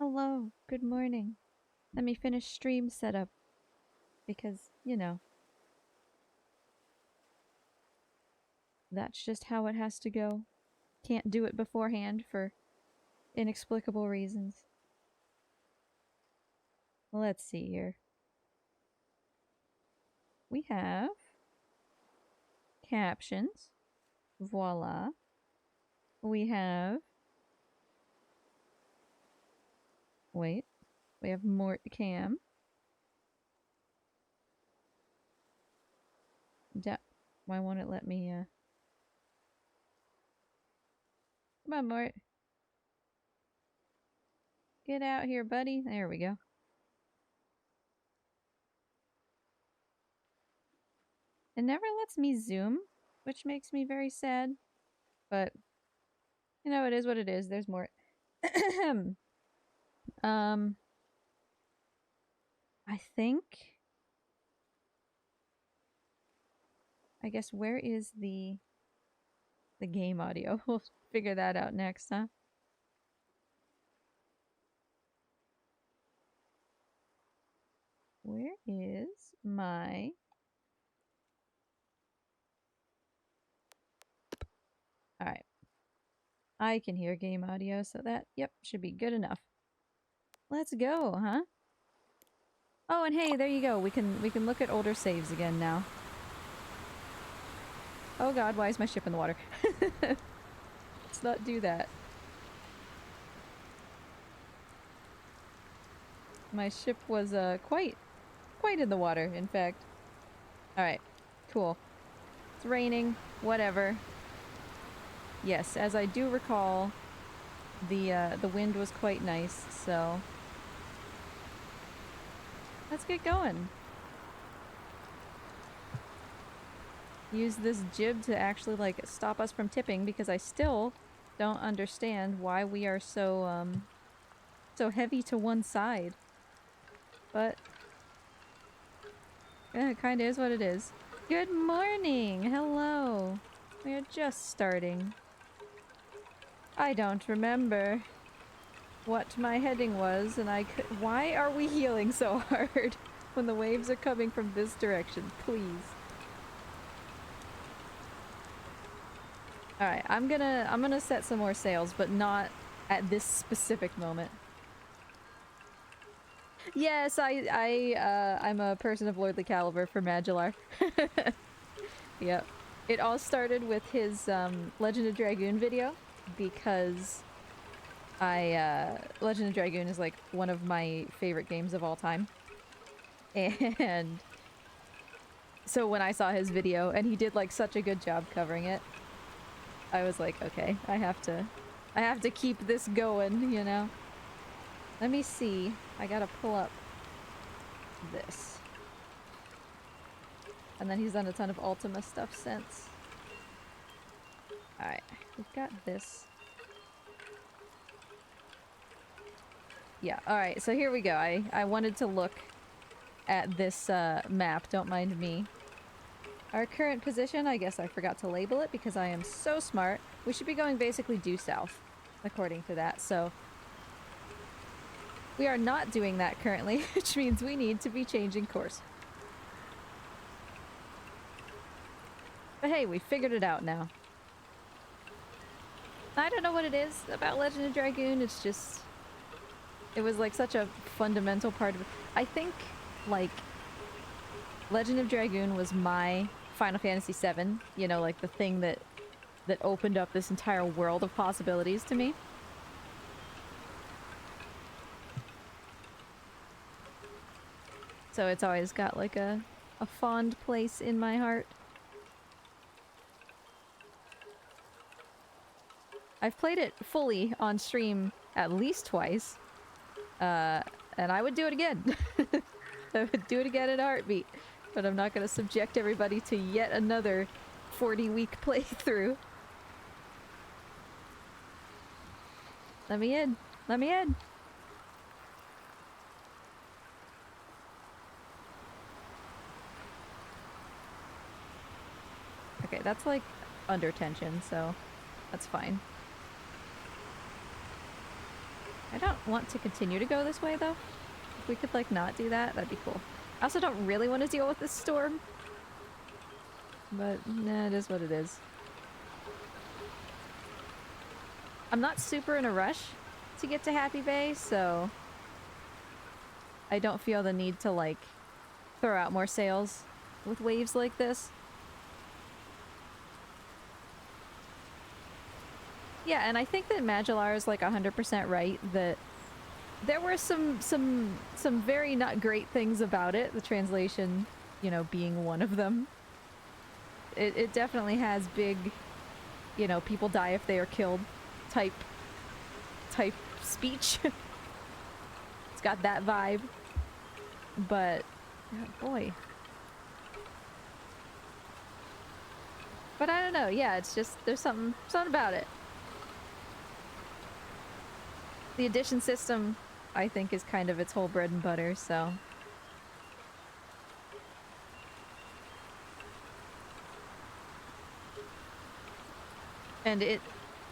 Hello, good morning. Let me finish stream setup because, that's just how it has to go. Can't do it beforehand for inexplicable reasons. Let's see here. We have captions. Voila. We have... Wait. We have Mort Cam. Why won't it let me, Come on, Mort. Get out here, buddy. There we go. It never lets me zoom, which makes me very sad. But, it is what it is. There's more. um, I think... I guess where is the game audio? We'll figure that out next, huh? Where is my... Alright. I can hear game audio, so that, yep, should be good enough. Let's go, huh? Oh, and hey, there you go. We can look at older saves again now. Oh god, why is my ship in the water? Let's not do that. My ship was, quite in the water, in fact. Alright. Cool. It's raining. Whatever. Yes, as I do recall, the wind was quite nice, so... Let's get going. Use this jib to actually, like, stop us from tipping, because I still don't understand why we are so, so heavy to one side. But... yeah, it kinda is what it is. Good morning! Hello! We are just starting. I don't remember what my heading was, and why are we healing so hard when the waves are coming from this direction? Please. Alright, I'm gonna set some more sails, but not at this specific moment. Yes, I'm a person of lordly caliber for Magellar. Yep. It all started with his, Legend of Dragoon video, because Legend of Dragoon is, like, one of my favorite games of all time. And so when I saw his video, and he did, like, such a good job covering it, I was like, okay, I have to keep this going, you know? Let me see. I gotta pull up this. And then he's done a ton of Ultima stuff since. Alright, we've got this. Yeah, alright, so here we go. I wanted to look at this map, don't mind me. Our current position, I guess I forgot to label it because I am so smart. We should be going basically due south, according to that, so... We are not doing that currently, which means we need to be changing course. But hey, we figured it out now. I don't know what it is about Legend of Dragoon, it's just... It was like such a fundamental part of it. I think, like, Legend of Dragoon was my Final Fantasy VII, you know, like the thing that opened up this entire world of possibilities to me. So it's always got like a fond place in my heart. I've played it fully on stream at least twice. And I would do it again. I would do it again in a heartbeat. But I'm not gonna subject everybody to yet another 40-week playthrough. Let me in. Let me in. Okay, that's like under tension, so that's fine. I don't want to continue to go this way, though. If we could, like, not do that, that'd be cool. I also don't really want to deal with this storm. But, nah, it is what it is. I'm not super in a rush to get to Happy Bay, so... I don't feel the need to, like, throw out more sails with waves like this. Yeah, and I think that Magellar is, like, 100% right that there were some very not great things about it, the translation, you know, being one of them. It definitely has big, you know, people die if they are killed type speech. It's got that vibe. But, oh boy. But I don't know, yeah, it's just, there's something about it. The addition system, I think, is kind of its whole bread and butter, so... And it,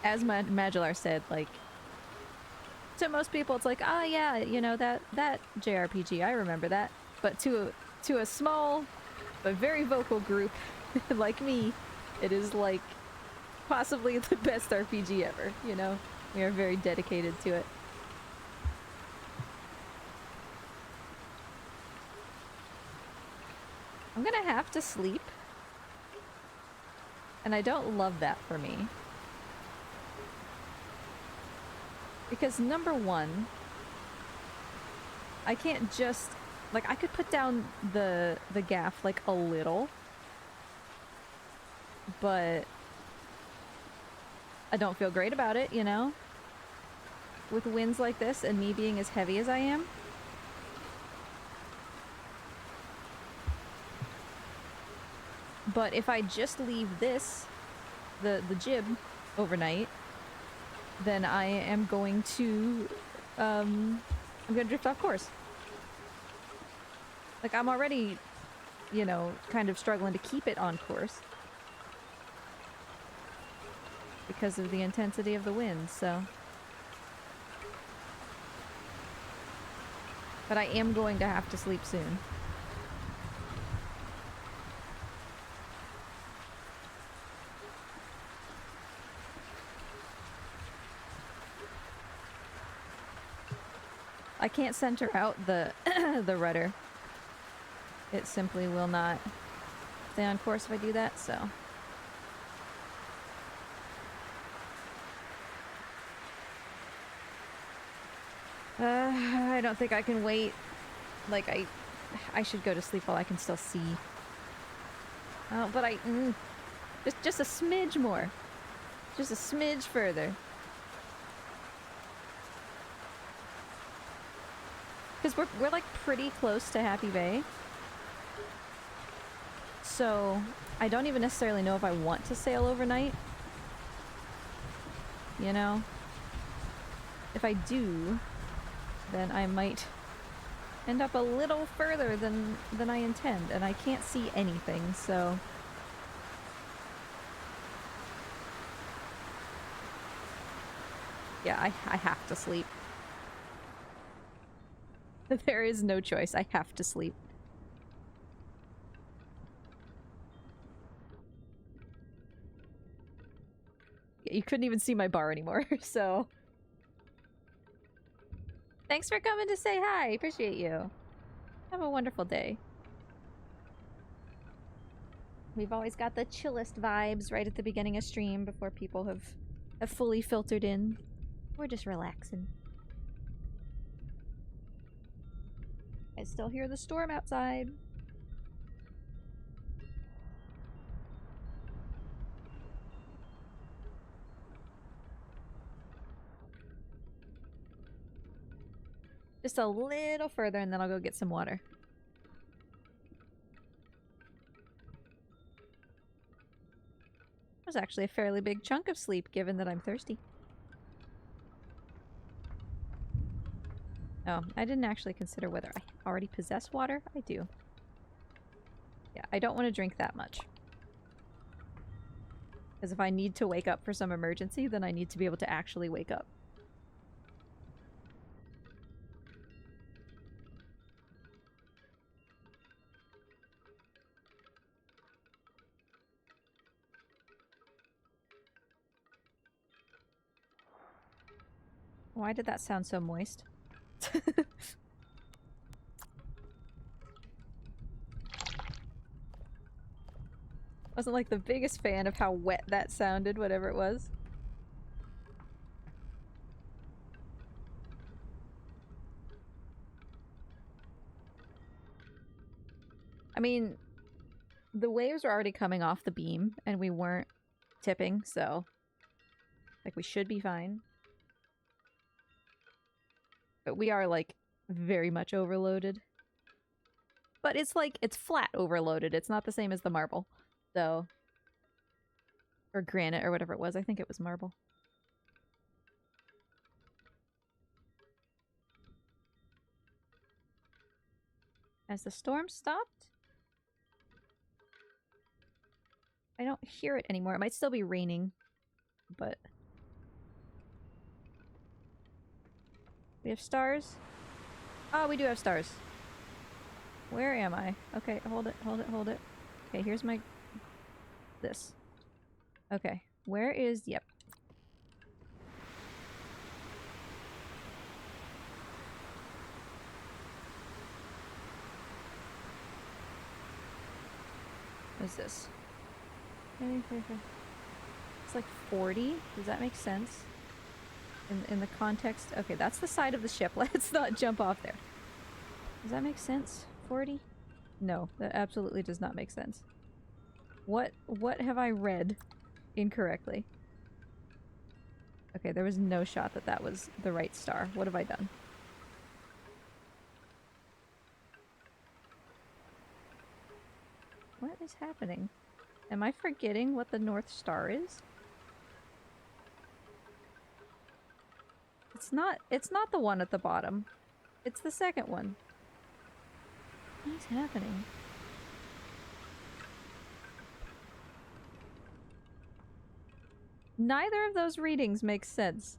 as Magellar said, like... To most people, it's like, ah, yeah, you know, that JRPG, I remember that. But to a small, but very vocal group like me, it is, like, possibly the best RPG ever, you know? We are very dedicated to it. I'm gonna have to sleep. And I don't love that for me. Because number one, I can't just... Like, I could put down the gaff, like, a little. But... I don't feel great about it, you know? With winds like this and me being as heavy as I am. But if I just leave this, the jib, overnight, then I am going to, I'm gonna drift off course. Like, I'm already, you know, kind of struggling to keep it on course. Because of the intensity of the wind, so... But I am going to have to sleep soon. I can't center out the the rudder. It simply will not stay on course if I do that, so... I don't think I can wait. Like, I should go to sleep while I can still see. Oh, but just a smidge more. Just a smidge further. Because we're like pretty close to Happy Bay. So I don't even necessarily know if I want to sail overnight. You know? If I do, then I might end up a little further than I intend, and I can't see anything, so... Yeah, I have to sleep. There is no choice. I have to sleep. Yeah, you couldn't even see my bar anymore, so... Thanks for coming to say hi. Appreciate you. Have a wonderful day. We've always got the chillest vibes right at the beginning of stream before people have fully filtered in. We're just relaxing. I still hear the storm outside. Just a little further and then I'll go get some water. That was actually a fairly big chunk of sleep given that I'm thirsty. Oh, I didn't actually consider whether I already possess water. I do. Yeah, I don't want to drink that much. Because if I need to wake up for some emergency, then I need to be able to actually wake up. Why did that sound so moist? Wasn't like the biggest fan of how wet that sounded, whatever it was. I mean, the waves were already coming off the beam, and we weren't tipping, so... like, we should be fine. But we are, like, very much overloaded. But it's like, it's flat overloaded. It's not the same as the marble. So... or granite, or whatever it was. I think it was marble. Has the storm stopped? I don't hear it anymore. It might still be raining, but... we have stars? Oh, we do have stars. Where am I? Okay, hold it, hold it, hold it. Okay, here's my... this. Okay, where is... yep. What is this? It's like 40? Does that make sense? In the context? Okay, that's the side of the ship. Let's not jump off there. Does that make sense? 40? No, that absolutely does not make sense. What have I read incorrectly? Okay, there was no shot that that was the right star. What have I done? What is happening? Am I forgetting what the North Star is? It's not the one at the bottom. It's the second one. What is happening? Neither of those readings makes sense.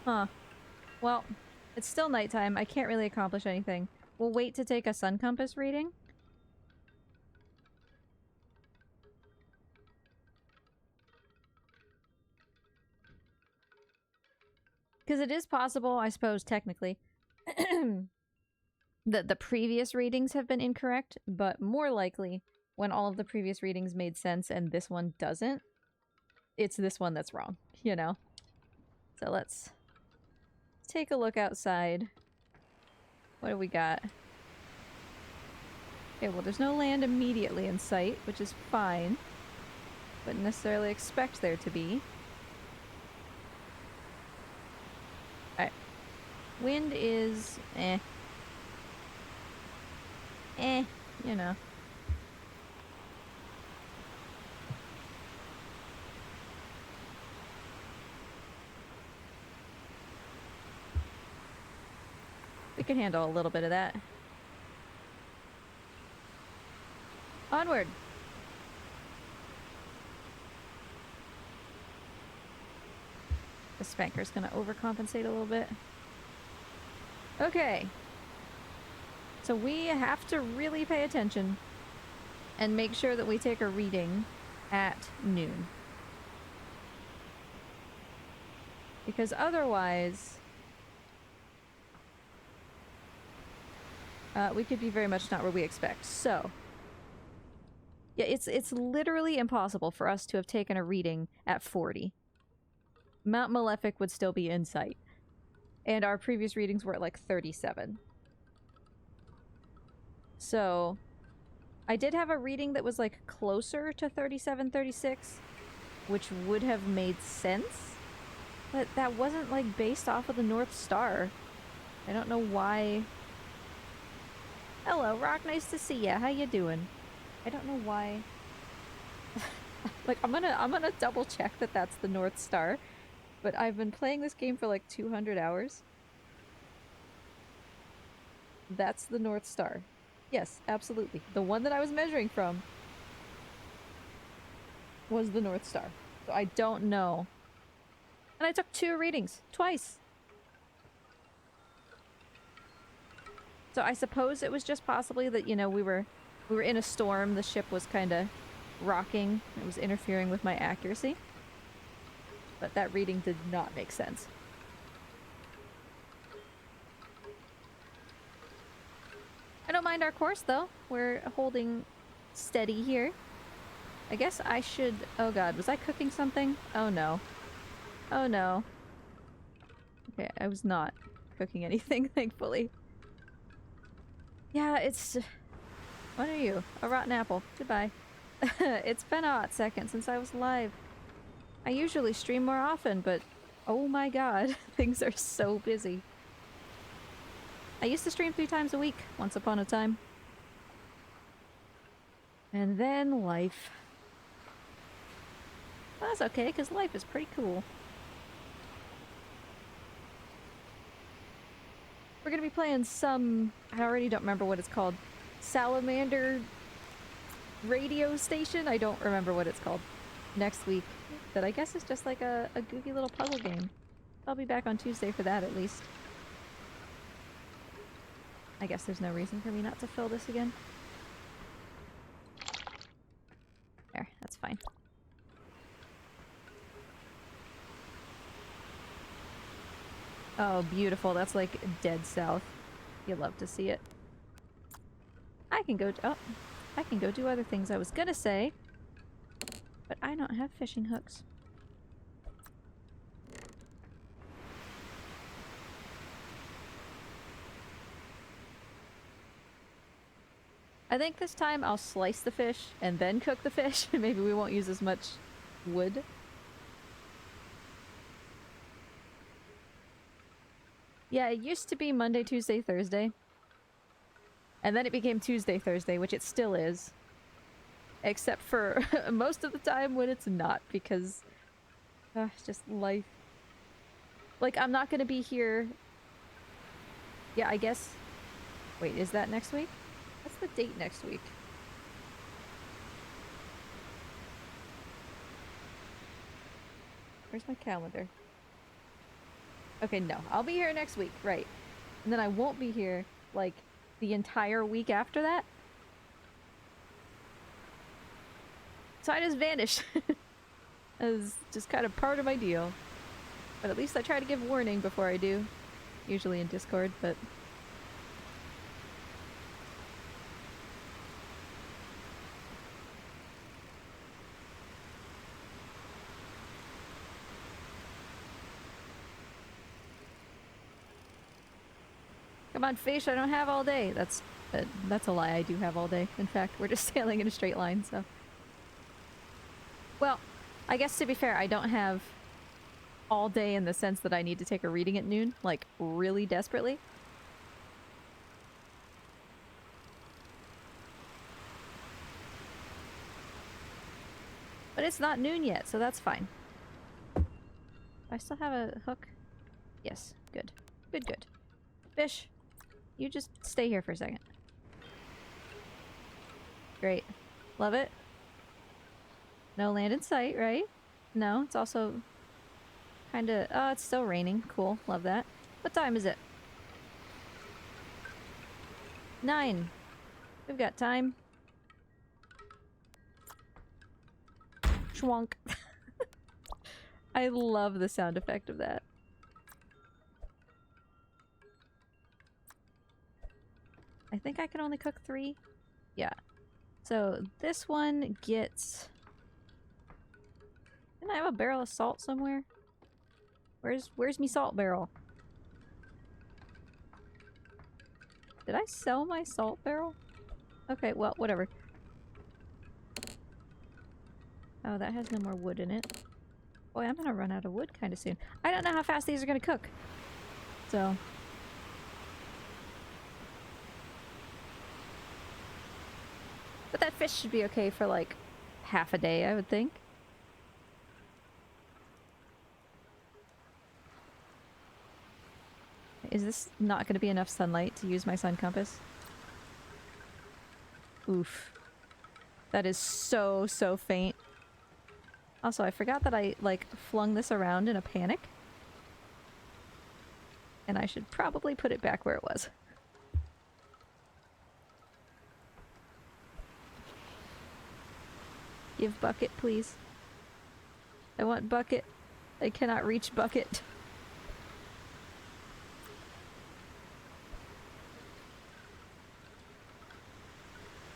Huh. Well, it's still nighttime. I can't really accomplish anything. We'll wait to take a sun compass reading. Because it is possible, I suppose, technically, that the previous readings have been incorrect, but more likely, when all of the previous readings made sense and this one doesn't, it's this one that's wrong, you know? So let's take a look outside. What do we got? Okay, well, there's no land immediately in sight, which is fine. Wouldn't necessarily expect there to be. Alright. Wind is... eh. Eh, you know. We can handle a little bit of that. Onward! The spanker's gonna overcompensate a little bit. Okay. So we have to really pay attention and make sure that we take a reading at noon. Because otherwise... we could be very much not where we expect. So... yeah, it's literally impossible for us to have taken a reading at 40. Mount Malefic would still be in sight. And our previous readings were at like 37. So, I did have a reading that was like closer to 37, 36, which would have made sense. But that wasn't like based off of the North Star. I don't know why. Hello, Rock, nice to see ya. How you doing? I don't know why. Like, I'm gonna double check that that's the North Star. But I've been playing this game for like 200 hours. That's the North Star. Yes, absolutely. The one that I was measuring from was the North Star. So I don't know. And I took 2 readings. Twice. So I suppose it was just possibly that, you know, we were in a storm. The ship was kind of rocking. It was interfering with my accuracy. But that reading did not make sense. I don't mind our course, though. We're holding steady here. I guess I should... Oh god, was I cooking something? Oh no. Oh no. Okay, I was not cooking anything, thankfully. Yeah, it's... What are you? A rotten apple. Goodbye. It's been a hot second since I was live. I usually stream more often, but oh my god, things are so busy. I used to stream 3 times a week, once upon a time. And then life. Well, that's okay, because life is pretty cool. We're gonna be playing some... I already don't remember what it's called. Salamander radio station? I don't remember what it's called. Next week. That I guess is just like a goofy little puzzle game. I'll be back on Tuesday for that, at least. I guess there's no reason for me not to fill this again. There, that's fine. Oh, beautiful. That's like dead south. You'll love to see it. I can go... Oh, I can go do other things I was gonna say. But I don't have fishing hooks. I think this time I'll slice the fish and then cook the fish. Maybe we won't use as much wood. Yeah, it used to be Monday, Tuesday, Thursday. And then it became Tuesday, Thursday, which it still is. Except for most of the time when it's not, because... just life. Like, I'm not gonna be here... Yeah, I guess... Wait, is that next week? What's the date next week? Where's my calendar? Okay, no. I'll be here next week, right. And then I won't be here, like, the entire week after that. So I just vanish. As just kind of part of my deal. But at least I try to give warning before I do. Usually in Discord, but... Come on, fish, I don't have all day. That's a lie, I do have all day. In fact, we're just sailing in a straight line, so... Well, I guess to be fair, I don't have all day in the sense that I need to take a reading at noon, like, really desperately. But it's not noon yet, so that's fine. Do I still have a hook? Yes, good. Good, good. Fish, you just stay here for a second. Great. Love it. No land in sight, right? No, it's also kinda... Oh, it's still raining. Cool. Love that. What time is it? 9. We've got time. Schwonk. I love the sound effect of that. I think I can only cook 3. Yeah. So this one gets... Didn't I have a barrel of salt somewhere? Where's me salt barrel? Did I sell my salt barrel? Okay, well, whatever. Oh, that has no more wood in it. Boy, I'm gonna run out of wood kind of soon. I don't know how fast these are gonna cook. So... But that fish should be okay for like half a day, I would think. Is this not going to be enough sunlight to use my sun compass? Oof. That is so, so faint. Also, I forgot that I, like, flung this around in a panic. And I should probably put it back where it was. give bucket, please. I want bucket. I cannot reach bucket.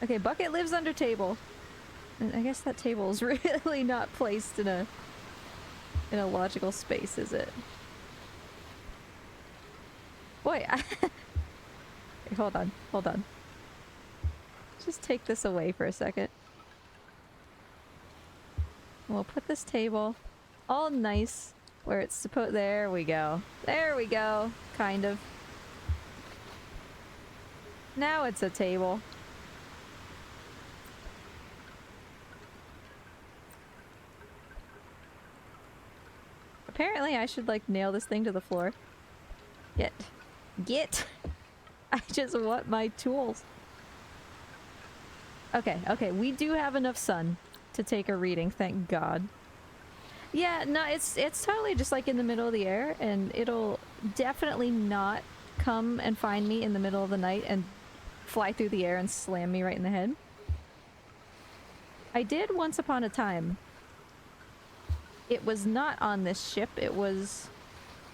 Okay, bucket lives under table. And I guess that table is really not placed in a logical space, is it? Boy, Hey, hold on, hold on. Just take this away for a second. We'll put this table all nice where it's supposed. There we go. There we go. Kind of. Now it's a table. Apparently I should like nail this thing to the floor. Get! I just want my tools. Okay, okay, we do have enough sun to take a reading, thank God. Yeah, no, it's totally just like in the middle of the air, and it'll definitely not come and find me in the middle of the night and fly through the air and slam me right in the head. I did once upon a time. It was not on this ship, it was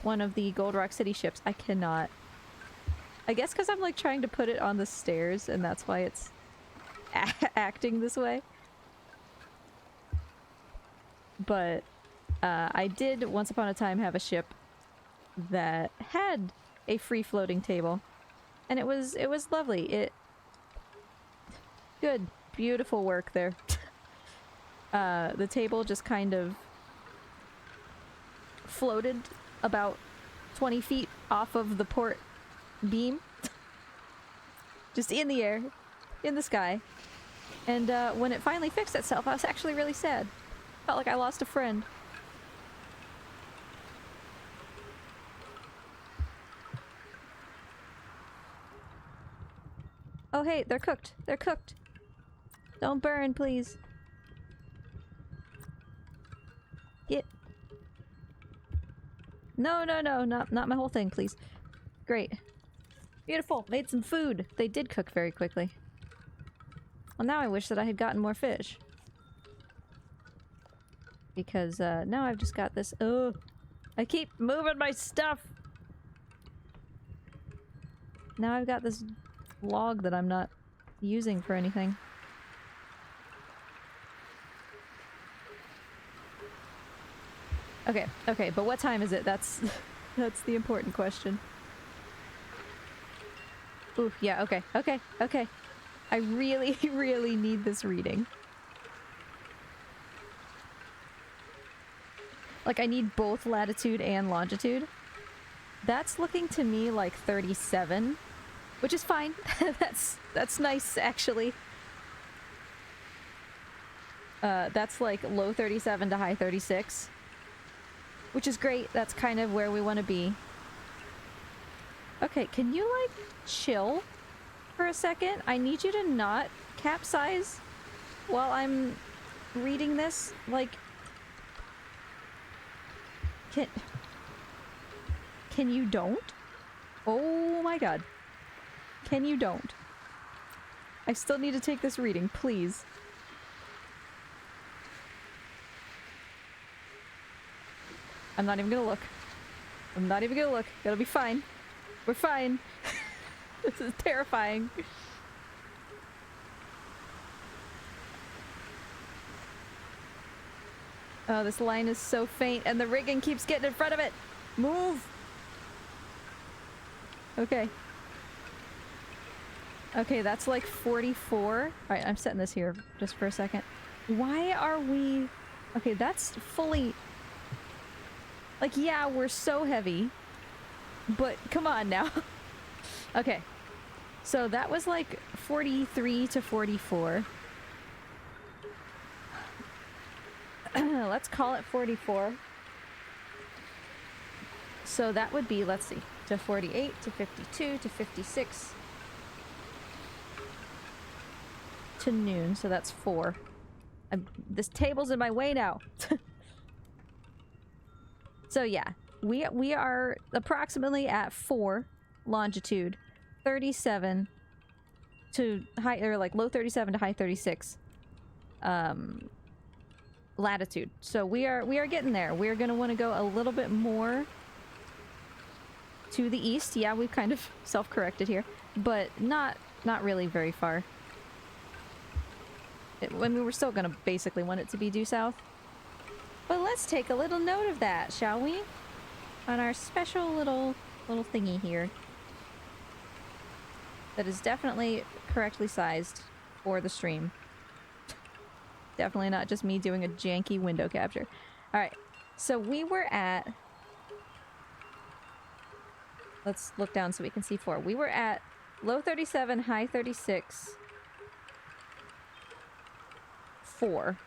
one of the Gold Rock City ships. I cannot. I guess because I'm like trying to put it on the stairs and that's why it's acting this way. But I did once upon a time have a ship that had a free floating table. And it was lovely. Good. Beautiful work there. The table just kind of floated about 20 feet off of the port beam. Just in the air, in the sky. And when it finally fixed itself, I was actually really sad. Felt like I lost a friend. Oh hey, they're cooked. They're cooked. Don't burn, please. Get. No, no, no, not my whole thing, please. Great. Beautiful. Made some food. They did cook very quickly. Well, now I wish that I had gotten more fish. Because, now I've just got this- oh! I keep moving my stuff! Now I've got this log that I'm not using for anything. Okay, okay, but what time is it? That's the important question. Ooh, yeah, okay, okay, okay. I really, really need this reading. Like, I need both latitude and longitude. That's looking to me like 37, which is fine. That's nice, actually. That's like low 37 to high 36. Which is great. That's kind of where we want to be. Okay, can you, like, chill for a second? I need you to not capsize while I'm reading this. Like, can you don't? Oh my god. Can you don't? I still need to take this reading, please. I'm not even gonna look. I'm not even gonna look. It'll be fine. We're fine. This is terrifying. Oh, this line is so faint and the rigging keeps getting in front of it. Move! Okay. Okay, that's like 44. Alright, I'm setting this here just for a second. Why are we... Okay, that's fully... Like, yeah, we're so heavy. But come on now. Okay. So that was like 43 to 44. Let's call it 44. So that would be, let's see, to 48, to 52, to 56. To noon, so that's 4. This table's in my way now. So yeah, we are approximately at 4 longitude, 37 to high, or like low 37 to high 36. latitude. So we are getting there. We're gonna want to go a little bit more to the east. Yeah, we've kind of self-corrected here, but not really very far. I mean, we're still gonna basically want it to be due south. But let's take a little note of that, shall we? On our special little thingy here. That is definitely correctly sized for the stream. Definitely not just me doing a janky window capture. Alright, so we were at... Let's look down so we can see 4. We were at low 37, high 36, 4.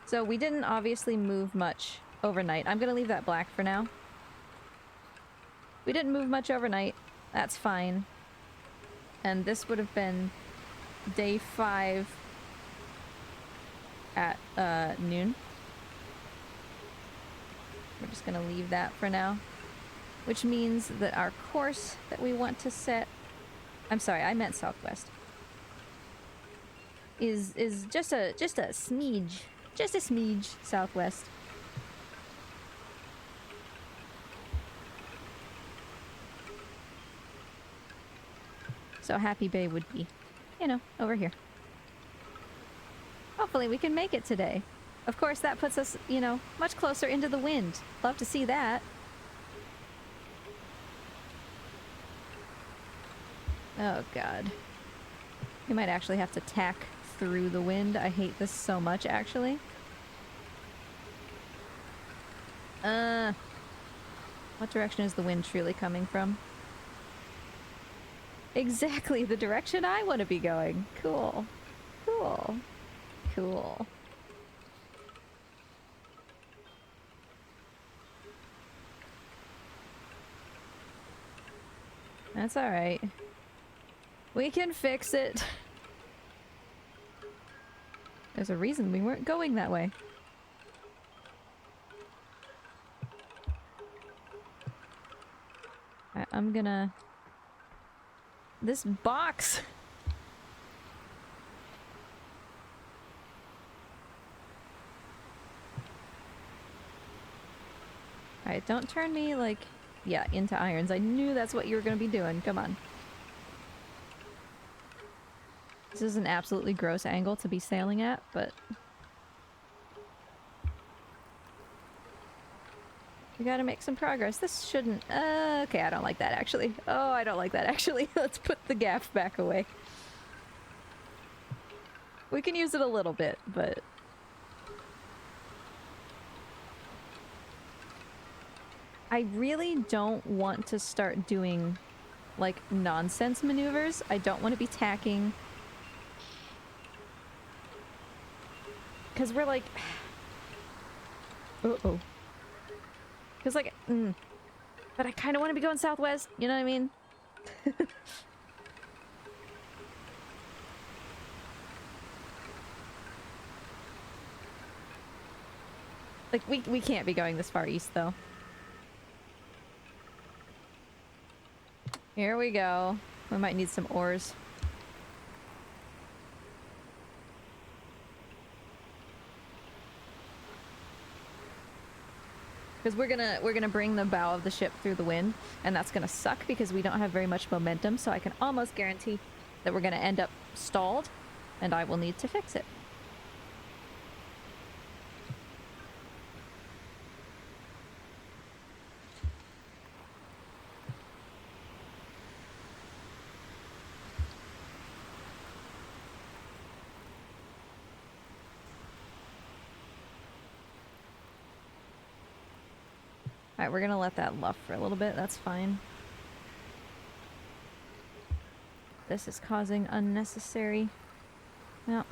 So we didn't obviously move much overnight. I'm gonna leave that black for now. We didn't move much overnight. That's fine. And this would have been day 5 at noon. We're just gonna leave that for now. Which means that our course that we want to set... I'm sorry, I meant southwest. Is just a smidge. Just a smidge southwest. So Happy Bay would be, you know, over here. Hopefully we can make it today. Of course, that puts us, you know, much closer into the wind. Love to see that. Oh, God. We might actually have to tack through the wind. I hate this so much, actually. What direction is the wind truly coming from? Exactly the direction I want to be going. Cool. Cool. Cool. That's alright. We can fix it. There's a reason we weren't going that way. I'm gonna... This box! Alright, don't turn me, like... Yeah, into irons. I knew that's what you were gonna be doing. Come on. This is an absolutely gross angle to be sailing at, but... We gotta make some progress. This shouldn't... okay, I don't like that, actually. Oh, I don't like that, actually. Let's put the gaff back away. We can use it a little bit, but... I really don't want to start doing, like, nonsense maneuvers. I don't want to be tacking. Because we're like... Uh-oh. Because, like, but I kind of want to be going southwest, you know what I mean? Like, we can't be going this far east, though. Here we go. We might need some oars. Because we're gonna bring the bow of the ship through the wind, and that's gonna suck because we don't have very much momentum, so I can almost guarantee that we're gonna end up stalled, and I will need to fix it. Alright, we're gonna let that luff for a little bit, that's fine. This is causing unnecessary... No.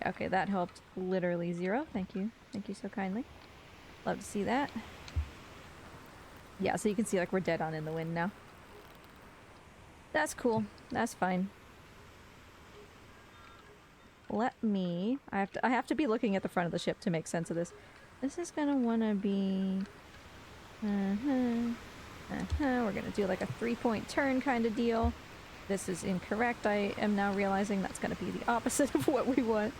Okay, that helped literally 0. Thank you. Thank you so kindly. Love to see that. Yeah, so you can see, like, we're dead on in the wind now. That's cool. That's fine. Let me... I have to be looking at the front of the ship to make sense of this. This is gonna wanna be... We're gonna do like a 3-point turn kind of deal. This is incorrect. I am now realizing that's gonna be the opposite of what we want.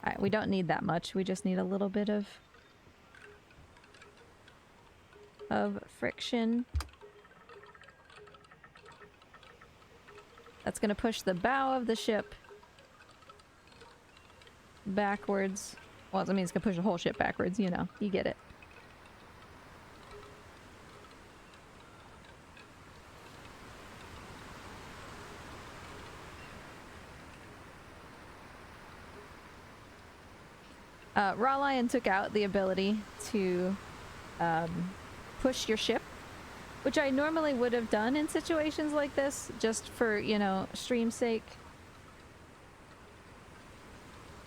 Alright, we don't need that much. We just need a little bit of friction. That's gonna push the bow of the ship backwards. Well, that means it's gonna push the whole ship backwards, you know. You get it. Raw Lion took out the ability to push your ship, which I normally would have done in situations like this, just for, you know, stream's sake.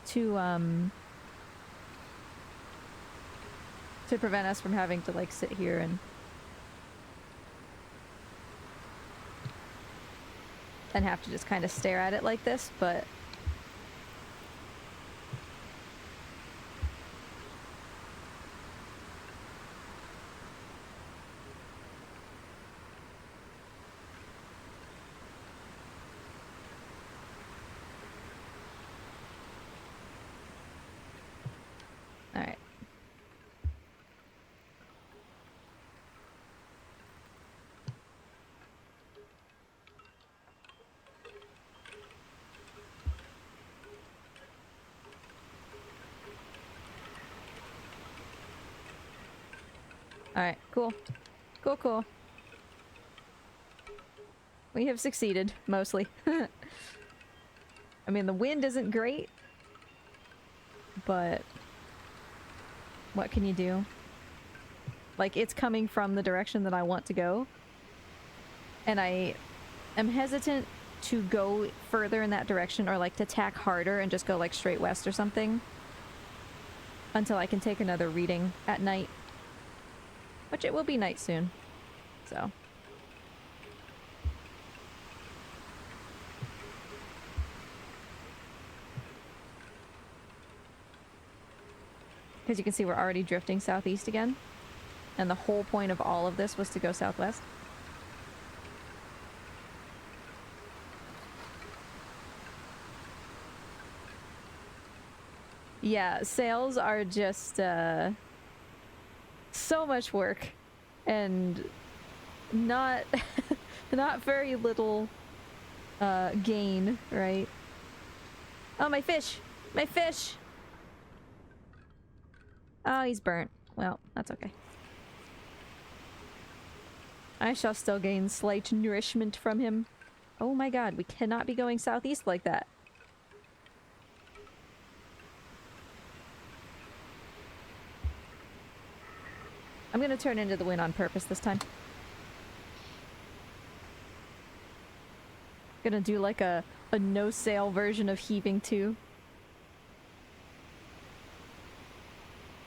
To prevent us from having to, like, sit here and have to just kind of stare at it like this, but... Alright. Alright, cool. Cool, cool. We have succeeded, mostly. I mean, the wind isn't great, but what can you do? Like, it's coming from the direction that I want to go, and I am hesitant to go further in that direction, or like to tack harder and just go like straight west or something, until I can take another reading at night. Which it will be night soon, so. Because you can see we're already drifting southeast again. And the whole point of all of this was to go southwest. Yeah, sails are just, so much work. And not, not very little, gain, right? Oh, my fish! My fish! Oh, he's burnt. Well, that's okay. I shall still gain slight nourishment from him. Oh my god, we cannot be going southeast like that. I'm gonna turn into the wind on purpose this time. Gonna do like a no-sail version of heaving to.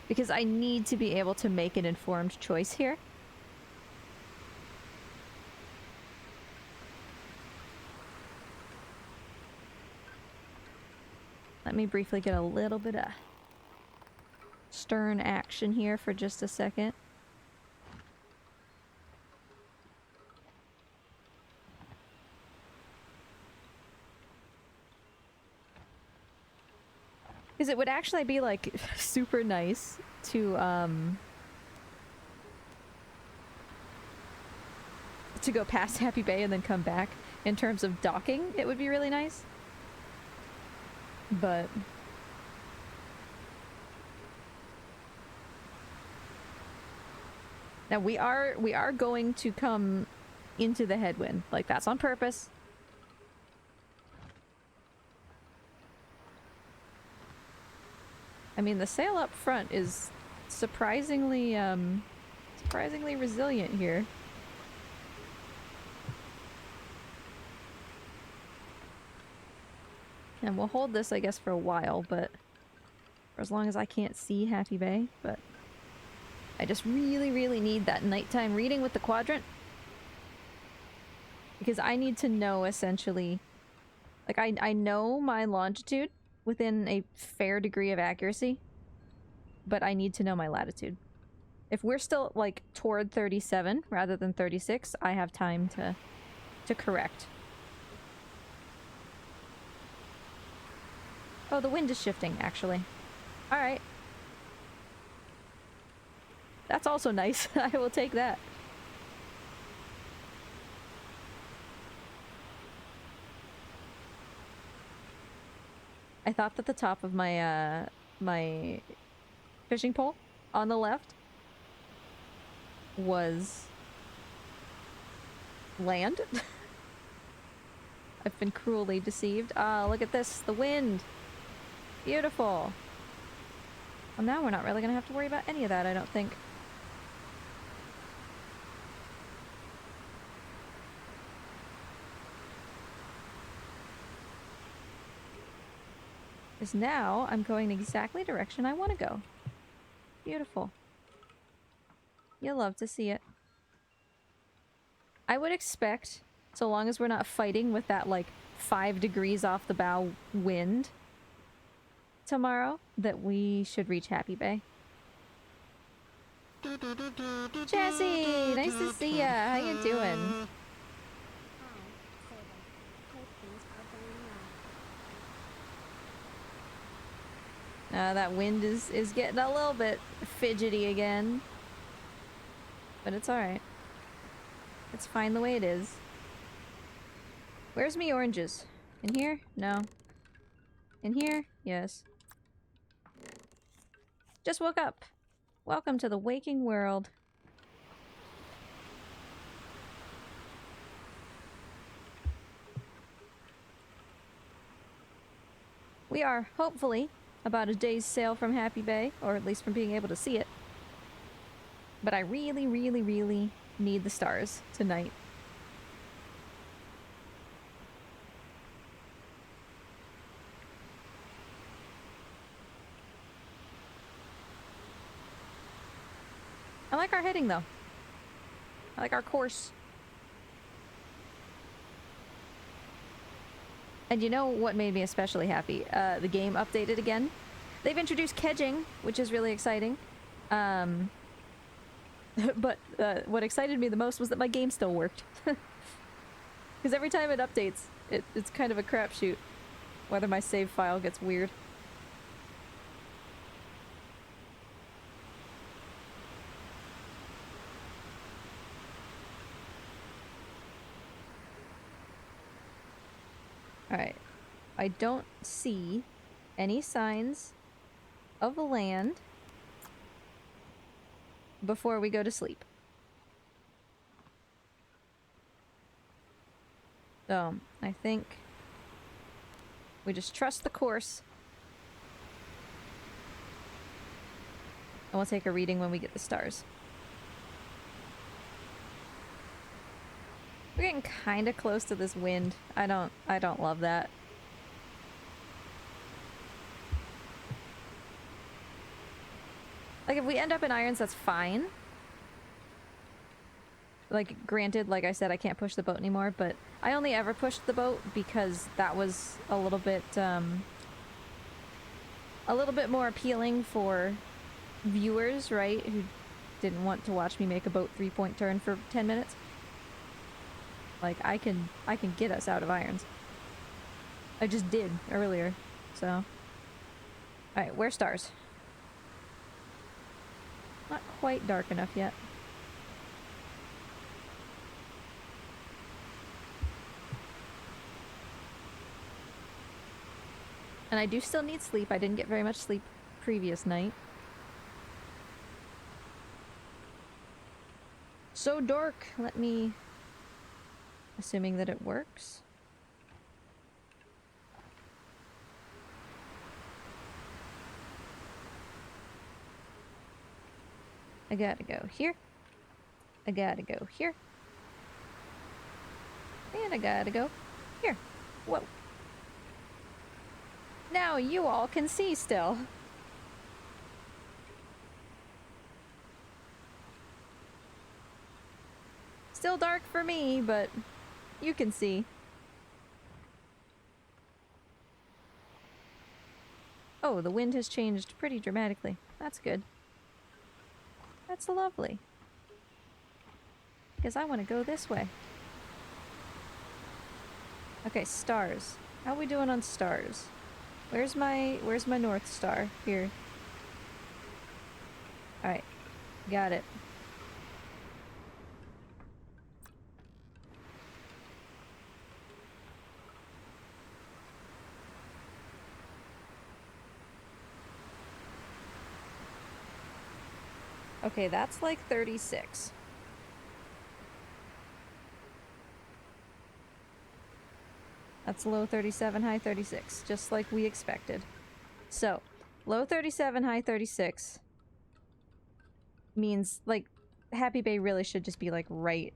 Because I need to be able to make an informed choice here. Let me briefly get a little bit of stern action here for just a second. Because it would actually be like super nice to go past Happy Bay and then come back. In terms of docking, it would be really nice. But now we are going to come into the headwind. Like, that's on purpose. I mean, the sail up front is surprisingly surprisingly resilient here. And we'll hold this, I guess, for a while, but for as long as I can't see Happy Bay. But I just really, really need that nighttime reading with the quadrant. Because I need to know, essentially... Like, I know my longitude within a fair degree of accuracy, but I need to know my latitude. If we're still, like, toward 37 rather than 36, I have time to correct. Oh, the wind is shifting, actually. Alright. That's also nice. I will take that. I thought that the top of my, my fishing pole on the left was land. I've been cruelly deceived. Ah, look at this. The wind. Beautiful. Well, now we're not really gonna have to worry about any of that, I don't think. Because now I'm going exactly the direction I want to go. Beautiful. You'll love to see it. I would expect, so long as we're not fighting with that, like, 5 degrees off the bow wind tomorrow, that we should reach Happy Bay. Jesse! Nice to see ya! How you doing? That wind is getting a little bit fidgety again. But it's alright. It's fine the way it is. Where's me oranges? In here? No. In here? Yes. Just woke up. Welcome to the waking world. We are, hopefully, about a day's sail from Happy Bay, or at least from being able to see it. But I really, really, really need the stars tonight. I like our heading, though. I like our course. And you know what made me especially happy? The game updated again. They've introduced kedging, which is really exciting. But what excited me the most was that my game still worked. Because every time it updates, it's kind of a crapshoot whether my save file gets weird. Alright. I don't see any signs of land before we go to sleep. So, I think we just trust the course. And we'll take a reading when we get the stars. We're getting kind of close to this wind. I don't love that. Like, if we end up in irons, that's fine. Like, granted, like I said, I can't push the boat anymore, but I only ever pushed the boat because that was a little bit more appealing for viewers, right? Who didn't want to watch me make a boat 3-point turn for 10 minutes. Like, I can get us out of irons. I just did earlier, so. Alright, where's stars? Not quite dark enough yet. And I do still need sleep. I didn't get very much sleep previous night. So dark. Let me... Assuming that it works. I gotta go here. I gotta go here. And I gotta go here. Whoa. Now you all can see still. Still dark for me, but You can see. Oh, the wind has changed pretty dramatically. That's good. That's lovely. Because I want to go this way. Okay, stars. How we doing on stars? Where's my North Star? Here. Alright. Got it. Okay, that's like 36. That's low 37, high 36, just like we expected. So, low 37, high 36 means, like, Happy Bay really should just be, like, right.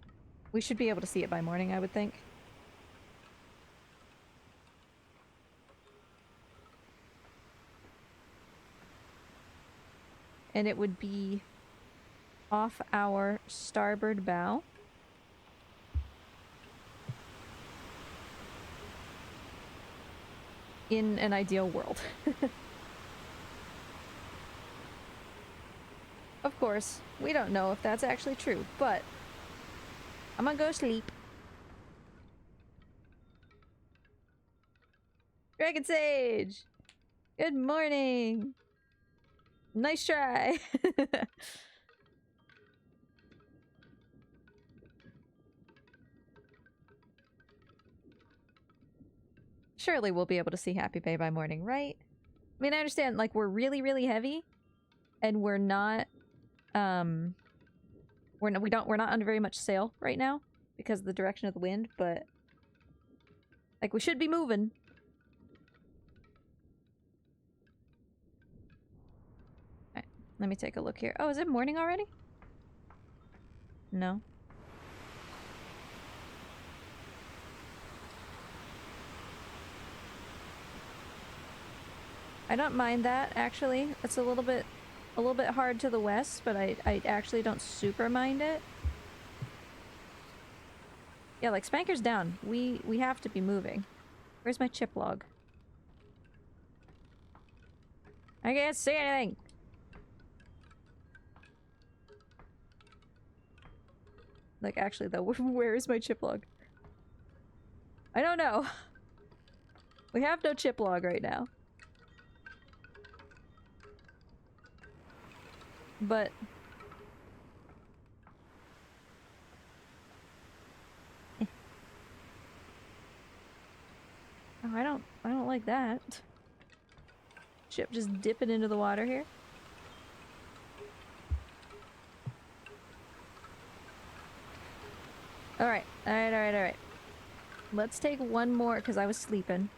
We should be able to see it by morning, I would think. And it would be off our starboard bow. In an ideal world. Of course, we don't know if that's actually true, but I'm gonna go sleep. Dragon Sage! Good morning! Nice try! Surely we'll be able to see Happy Bay by morning, right? I mean, I understand, like, we're really, really heavy, and we're not, we're not under very much sail right now, because of the direction of the wind, but, like, we should be moving. Alright, let me take a look here. Oh, is it morning already? No. I don't mind that, actually. It's a little bit hard to the west, but I actually don't super mind it. Yeah, like, Spanker's down. We have to be moving. Where's my chip log? I can't see anything! Like, actually, though, where is my chip log? I don't know. We have no chip log right now. But... oh, I don't like that. Ship just dipping into the water here. Alright, alright, alright, alright. Let's take one more, because I was sleeping.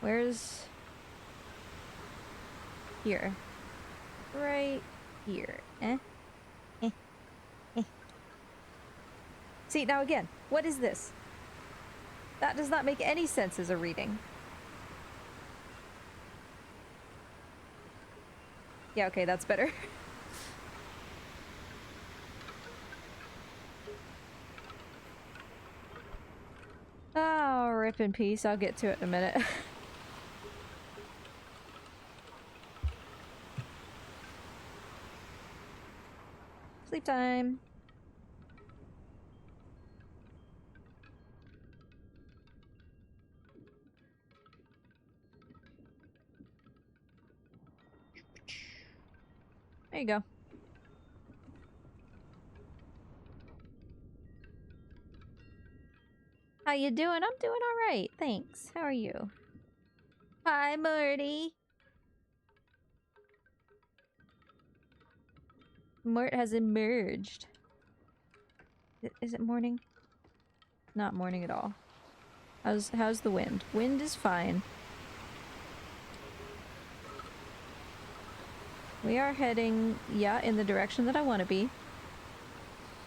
Where's... here. Right here. See, now again, what is this? That does not make any sense as a reading. Yeah, okay, that's better. Oh, rip in peace. I'll get to it in a minute. Sleep time. There you go. How you doing? I'm doing alright, thanks. How are you? Hi, Morty! Mort has emerged. Is it morning? Not morning at all. How's the wind? Wind is fine. We are heading, yeah, in the direction that I want to be.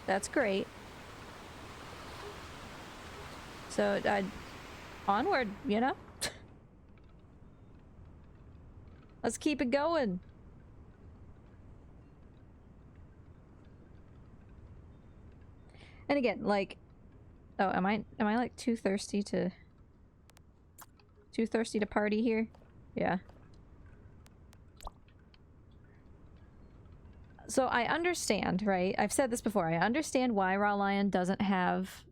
That's great. So, onward, you know? Let's keep it going. And again, like, oh, am I like too thirsty to party here? Yeah. So I understand, right? I've said this before. I understand why Raw Lion doesn't have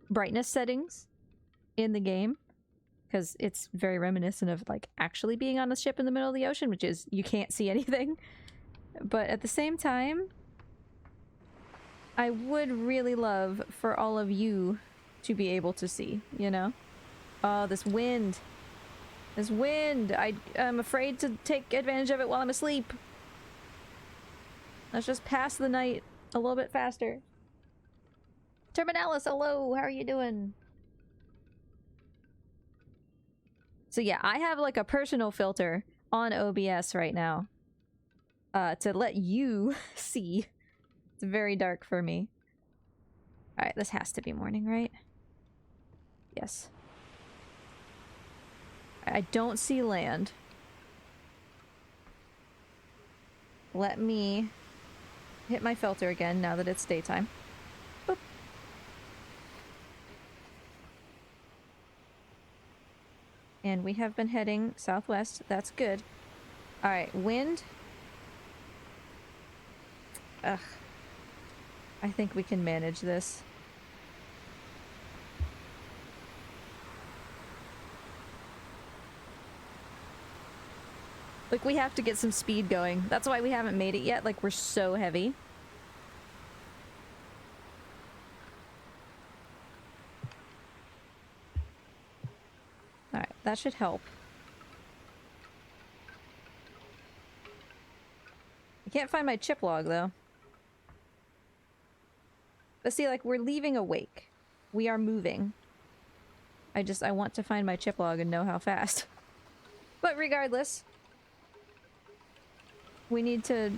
brightness settings in the game, because it's very reminiscent of like actually being on a ship in the middle of the ocean, which is you can't see anything. But at the same time, I would really love for all of you to be able to see, you know? Oh, this wind. This wind! I'm afraid to take advantage of it while I'm asleep. Let's just pass the night a little bit faster. Terminalis, hello! How are you doing? So yeah, I have like a personal filter on OBS right now. To let you see. It's very dark for me. Alright, this has to be morning, right? Yes. I don't see land. Let me hit my filter again now that it's daytime. Boop. And we have been heading southwest. That's good. Alright, wind. Ugh. I think we can manage this. Like, we have to get some speed going. That's why we haven't made it yet. Like, we're so heavy. Alright, that should help. I can't find my chip log, though. But see, like, we're leaving a wake. We are moving. I want to find my chip log and know how fast. But regardless, we need to...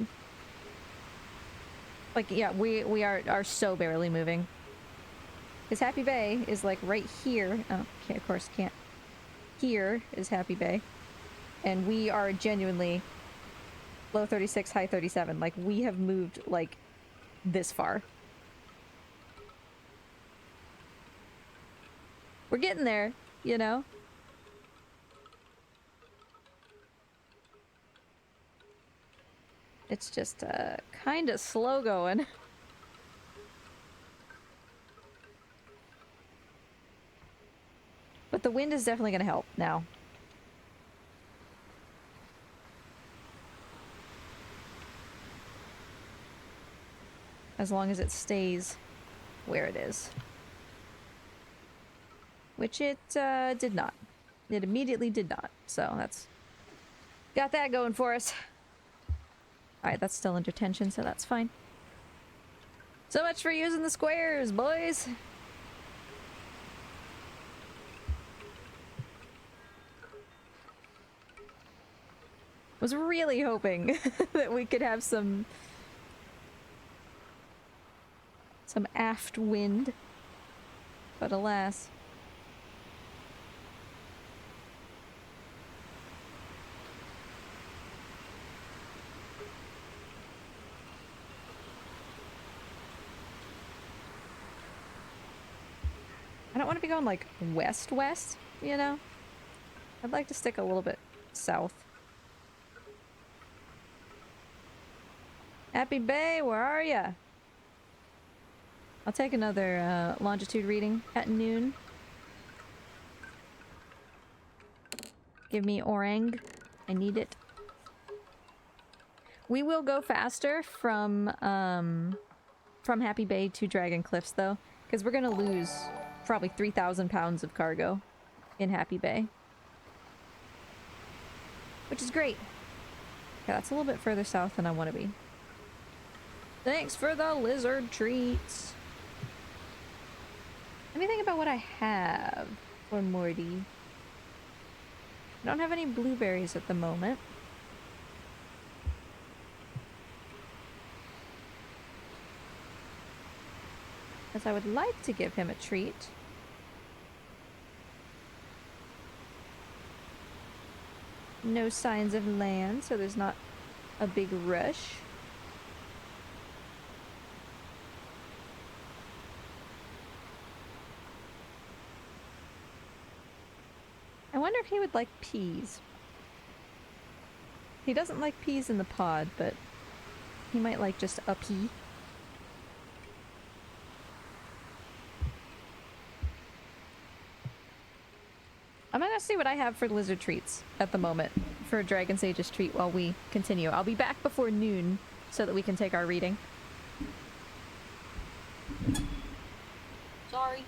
Like, yeah, we are so barely moving. Because Happy Bay is, like, right here. Oh, okay, of course, can't. Here is Happy Bay. And we are genuinely low 36, high 37. Like, we have moved, like, this far. We're getting there, you know? It's just, kind of slow going. But the wind is definitely gonna help now. As long as it stays where it is. Which it, did not. It immediately did not. So that's... got that going for us. Alright, that's still under tension, so that's fine. So much for using the squares, boys! Was really hoping that we could have some aft wind. But alas. I don't want to be going, like, west-west, you know? I'd like to stick a little bit south. Happy Bay, where are ya? I'll take another, longitude reading at noon. Give me orang. I need it. We will go faster from Happy Bay to Dragon Cliffs, though, because we're gonna lose probably 3,000 pounds of cargo in Happy Bay. Which is great. Yeah, that's a little bit further south than I want to be. Thanks for the lizard treats. Let me think about what I have for Morty. I don't have any blueberries at the moment. As I would like to give him a treat. No signs of land, so there's not a big rush. I wonder if he would like peas. He doesn't like peas in the pod, but he might like just a pea. I'm gonna see what I have for lizard treats at the moment for Dragon Sage's treat while we continue. I'll be back before noon so that we can take our reading. Sorry.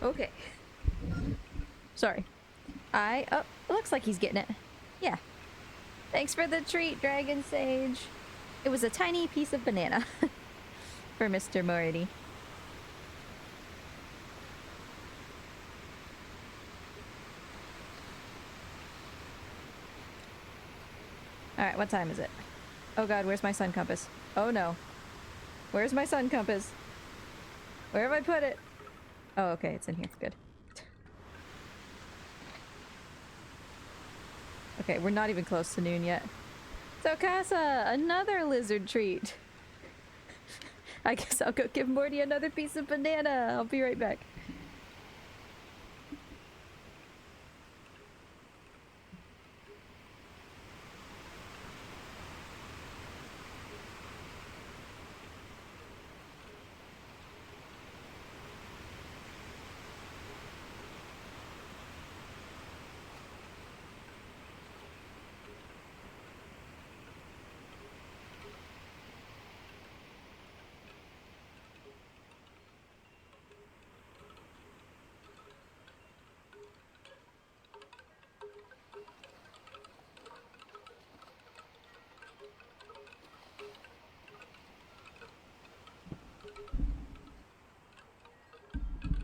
Okay. Sorry. Oh, it looks like he's getting it. Yeah. Thanks for the treat, Dragon Sage. It was a tiny piece of banana for Mr. Morty. Alright, what time is it? Oh god, where's my sun compass? Oh no. Where's my sun compass? Where have I put it? Oh, okay, it's in here. Good. Okay, we're not even close to noon yet. So, Casa, another lizard treat. I guess I'll go give Morty another piece of banana. I'll be right back.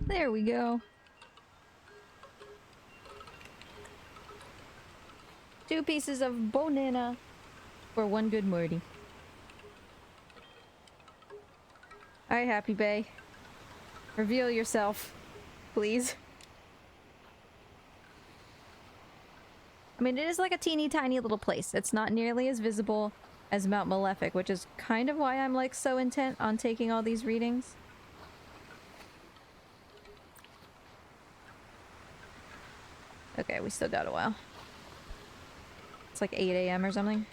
There we go. 2 pieces of banana for one good Morty. Alright, Happy Bay. Reveal yourself, please. I mean, it is like a teeny tiny little place. It's not nearly as visible as Mount Malefic, which is kind of why I'm like so intent on taking all these readings. Okay, we still got a while. It's like 8 a.m. or something.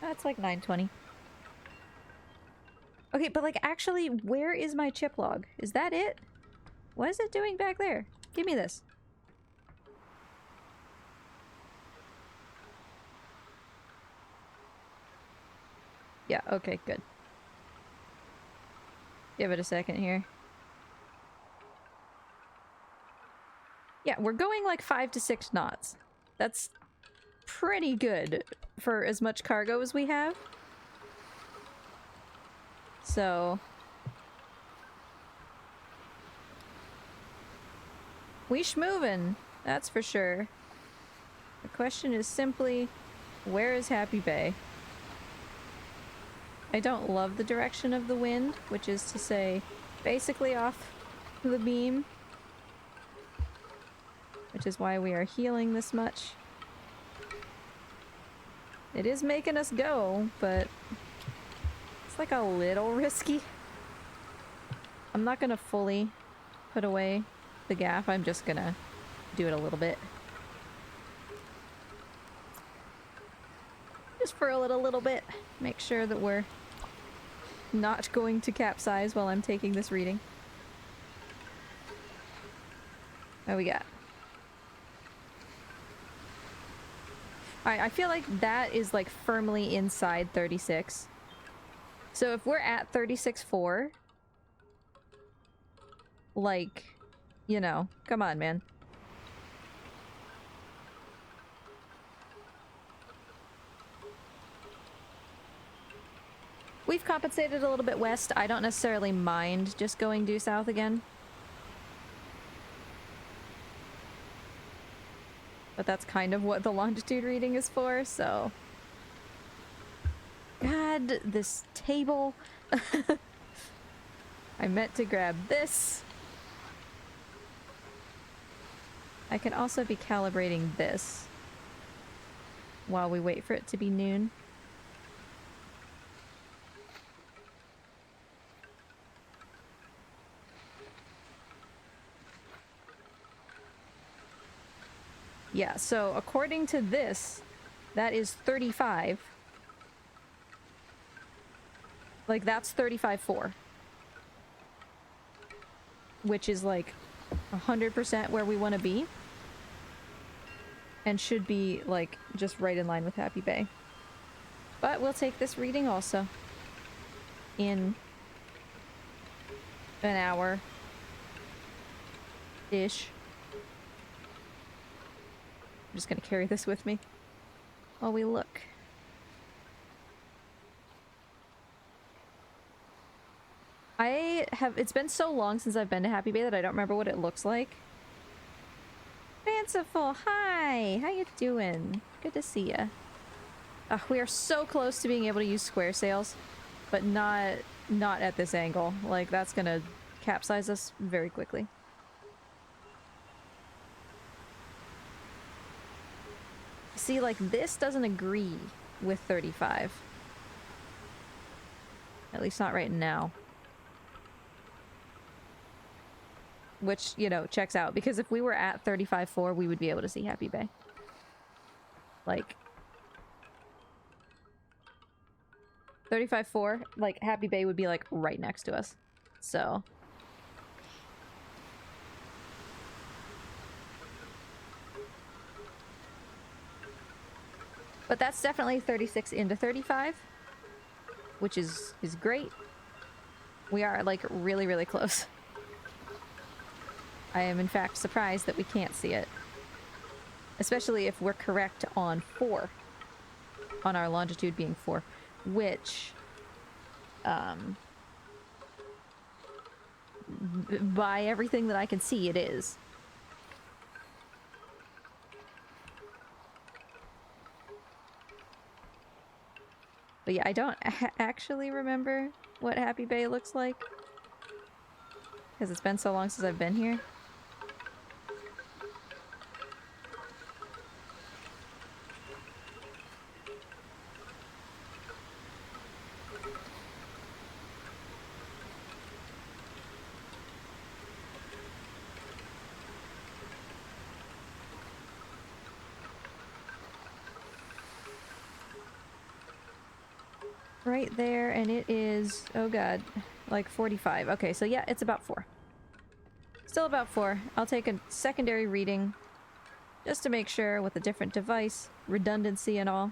That's like 9:20. Okay, but like actually, where is my chip log? Is that it? What is it doing back there? Give me this. Yeah, okay, good. Give it a second here. Yeah, we're going like 5 to 6 knots. That's pretty good for as much cargo as we have. So... we schmovin', that's for sure. The question is simply, where is Happy Bay? I don't love the direction of the wind, which is to say, basically off the beam. Which is why we are healing this much. It is making us go, but it's like a little risky. I'm not gonna fully put away the gaff. I'm just gonna do it a little bit. Just furl it a little bit. Make sure that we're not going to capsize while I'm taking this reading. What we got? Alright, I feel like that is like firmly inside 36. So if we're at 36.4, like, you know, come on, man. We've compensated a little bit west. I don't necessarily mind just going due south again. But that's kind of what the longitude reading is for, so... God, this table. I meant to grab this. I can also be calibrating this while we wait for it to be noon. Yeah, so according to this, that is 35. Like, that's 35.4. Which is like 100% where we want to be. And should be, like, just right in line with Happy Bay. But we'll take this reading also. In an hour-ish. I'm just gonna carry this with me while we look. It's been so long since I've been to Happy Bay that I don't remember what it looks like. Fanciful, hi! How you doing? Good to see ya. We are so close to being able to use square sails, but not at this angle. Like, that's gonna capsize us very quickly. See, like, this doesn't agree with 35. At least not right now. Which, you know, checks out, because if we were at 35.4, we would be able to see Happy Bay. Like... 35.4, like, Happy Bay would be, like, right next to us. So... But that's definitely 36 into 35, which is great. We are, like, really, really close. I am, in fact, surprised that we can't see it. Especially if we're correct on 4. On our longitude being 4. Which, by everything that I can see, it is. But yeah, I don't actually remember what Happy Bay looks like. Because it's been so long since I've been here. Right there, and it is, oh god, like 45. Okay, so yeah, it's about 4. Still about 4. I'll take a secondary reading just to make sure with a different device, redundancy and all.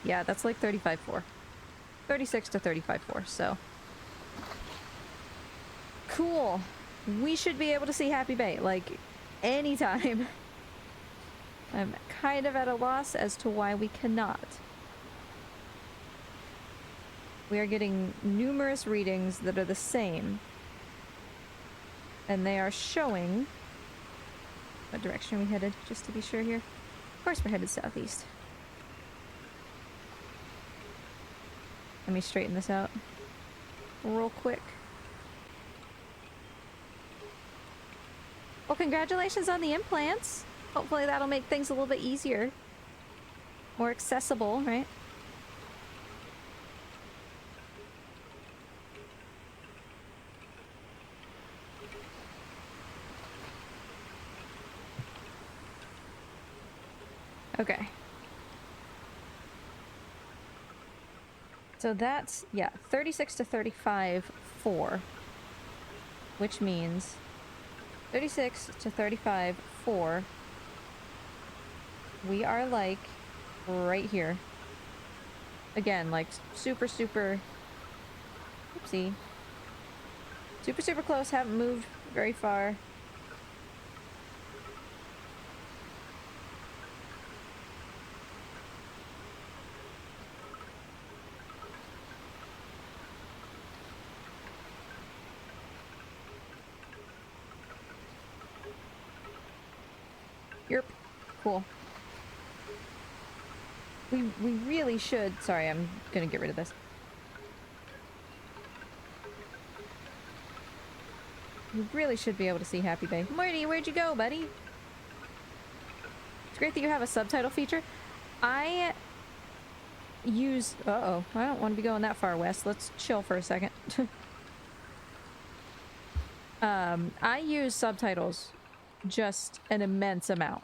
Yeah, that's like 35.4. 36 to 35.4, so. Cool. We should be able to see Happy Bay, like, anytime. I'm kind of at a loss as to why we cannot. We are getting numerous readings that are the same. And they are showing... What direction are we headed, just to be sure here? Of course we're headed southeast. Let me straighten this out real quick. Well, congratulations on the implants. Hopefully that'll make things a little bit easier. More accessible, right? Okay. So that's, yeah, 36 to 35, 4. Which means 36 to 35, 4. We are like right here. Again, like super, super... Oopsie. Super, super close, haven't moved very far. Yep. Cool. We really should... Sorry, I'm gonna get rid of this. We really should be able to see Happy Bay. Marty, where'd you go, buddy? It's great that you have a subtitle feature. I use... Uh-oh. I don't want to be going that far west. Let's chill for a second. I use subtitles just an immense amount.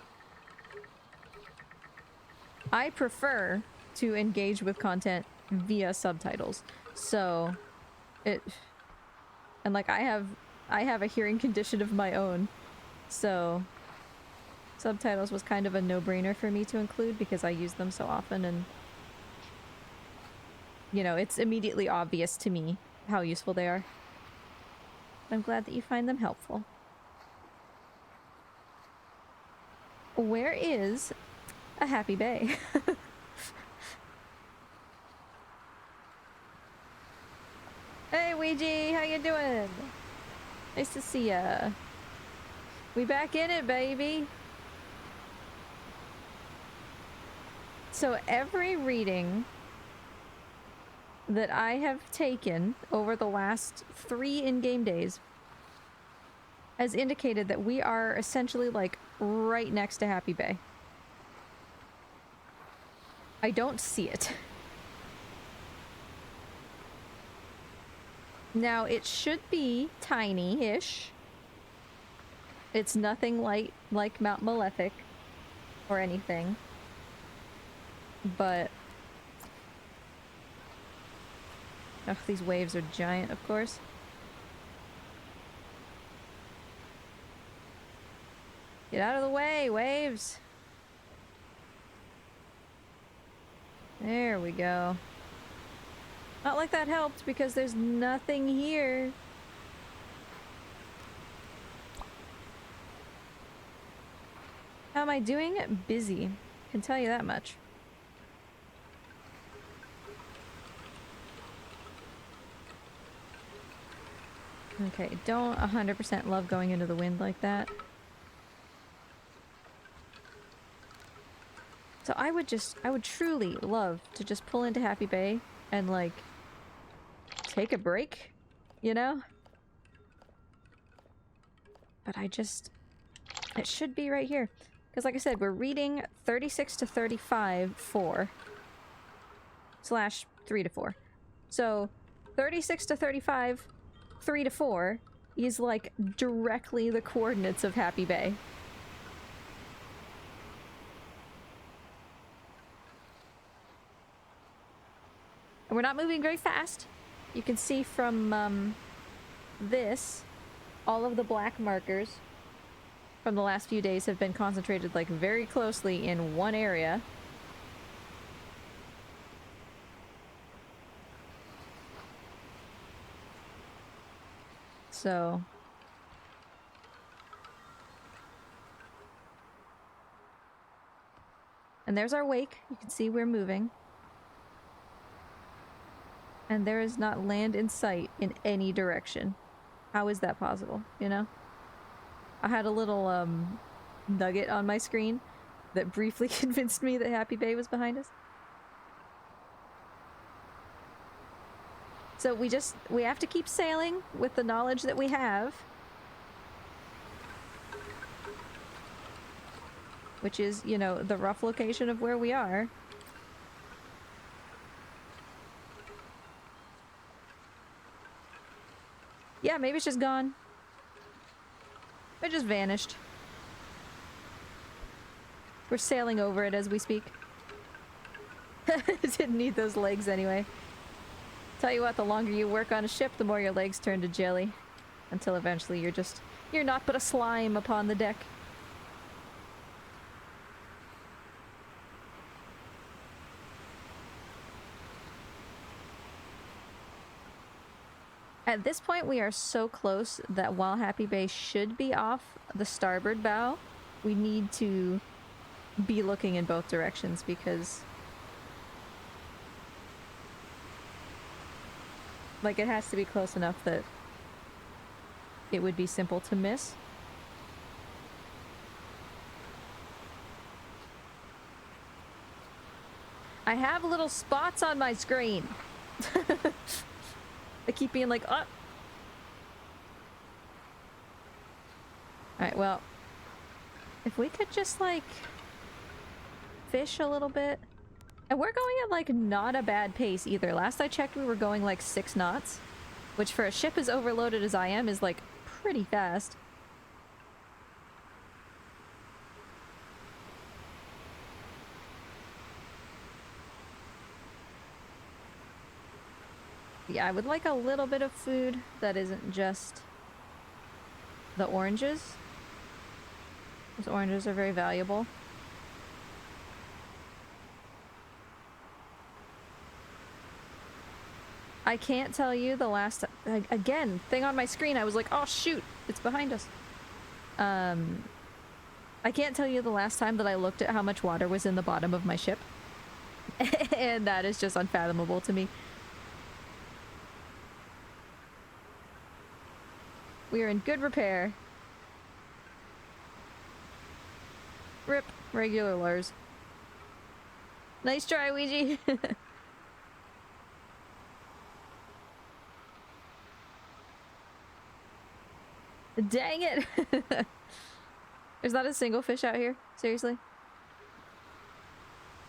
I prefer to engage with content via subtitles. So it... And like I have a hearing condition of my own. So subtitles was kind of a no-brainer for me to include because I use them so often, and you know, it's immediately obvious to me how useful they are. I'm glad that you find them helpful. Where is a Happy Bay? Hey, Ouija, how you doing? Nice to see ya. We back in it, baby. So every reading that I have taken over the last 3 in-game days has indicated that we are essentially like right next to Happy Bay. I don't see it. Now, it should be tiny-ish. It's nothing like Mount Malefic or anything. But... ugh, these waves are giant, of course. Get out of the way, waves! There we go. Not like that helped, because there's nothing here. How am I doing? Busy. Can tell you that much. Okay, don't 100% love going into the wind like that. So I would truly love to just pull into Happy Bay and like take a break, you know? But it should be right here. Because like I said, we're reading 36 to 35, 4. Slash 3 to 4. So 36 to 35, 3 to 4 is like directly the coordinates of Happy Bay. And we're not moving very fast. You can see from this, all of the black markers from the last few days have been concentrated like very closely in one area. So... and there's our wake. You can see we're moving. And there is not land in sight in any direction. How is that possible, you know? I had a little, nugget on my screen that briefly convinced me that Happy Bay was behind us. So we have to keep sailing with the knowledge that we have. which is, you know, the rough location of where we are. Yeah, maybe it's just gone. It just vanished. We're sailing over it as we speak. Didn't need those legs anyway. Tell you what, the longer you work on a ship, the more your legs turn to jelly. Until eventually you're not but a slime upon the deck. At this point, we are so close that while Happy Bay should be off the starboard bow, we need to be looking in both directions because, like, it has to be close enough that it would be simple to miss. I have little spots on my screen. I keep being like, oh. Alright, well, if we could just, like, fish a little bit. And we're going at, like, not a bad pace either. Last I checked, we were going, like, 6 knots. Which, for a ship as overloaded as I am, is, like, pretty fast. Yeah, I would like a little bit of food that isn't just the oranges. Those oranges are very valuable. I can't tell you the last... Again, thing on my screen, I was like, oh shoot, it's behind us. I can't tell you the last time that I looked at how much water was in the bottom of my ship. And that is just unfathomable to me. We are in good repair. Rip. Regular Lars. Nice try, Ouija. Dang it! There's not a single fish out here? Seriously?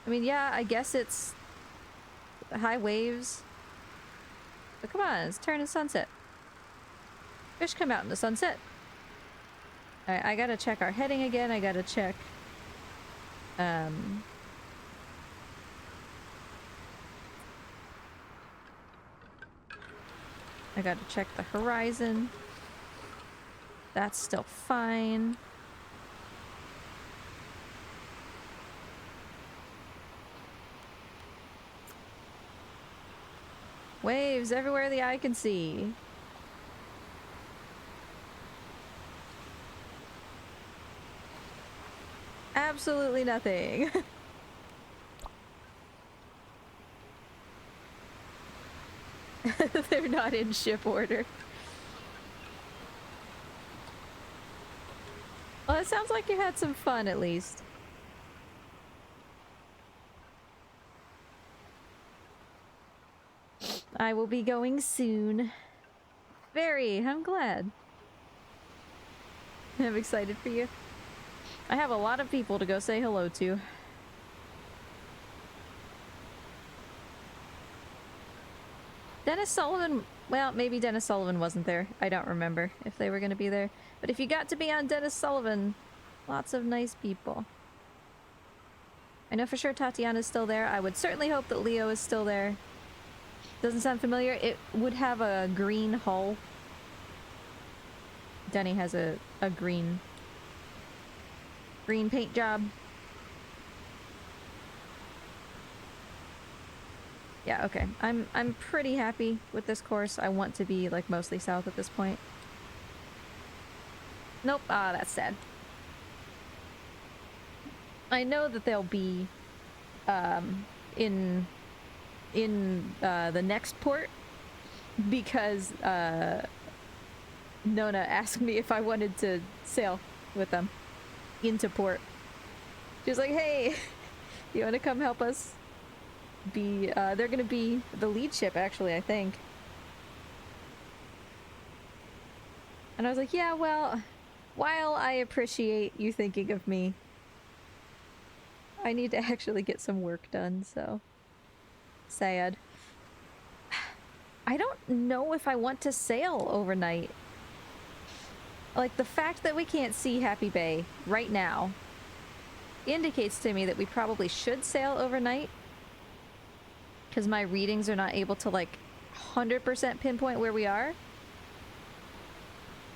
I mean, yeah, I guess it's high waves. But come on, it's turning sunset. Fish come out in the sunset. Alright, I gotta check our heading again. I gotta check... I gotta check the horizon. That's still fine. Waves everywhere the eye can see. Absolutely nothing. They're not in ship order. Well, it sounds like you had some fun at least. I will be going soon. I'm glad. I'm excited for you. I have a lot of people to go say hello to. Dennis Sullivan... Well, maybe Dennis Sullivan wasn't there. I don't remember if they were going to be there. But if you got to be on Dennis Sullivan, lots of nice people. I know for sure Tatiana's still there. I would certainly hope that Leo is still there. Doesn't sound familiar. It would have a green hull. Denny has a green paint job. Yeah, okay. I'm pretty happy with this course. I want to be like mostly south at this point. Nope. Ah, that's sad. I know that they'll be in the next port because Nona asked me if I wanted to sail with them into port. She was like, hey, you want to come help us be they're gonna be the lead ship actually, I think. And I was like, yeah, well, while I appreciate you thinking of me, I need to actually get some work done, so... Sad. I don't know if I want to sail overnight. Like, the fact that we can't see Happy Bay right now indicates to me that we probably should sail overnight. Because my readings are not able to, like, 100% pinpoint where we are.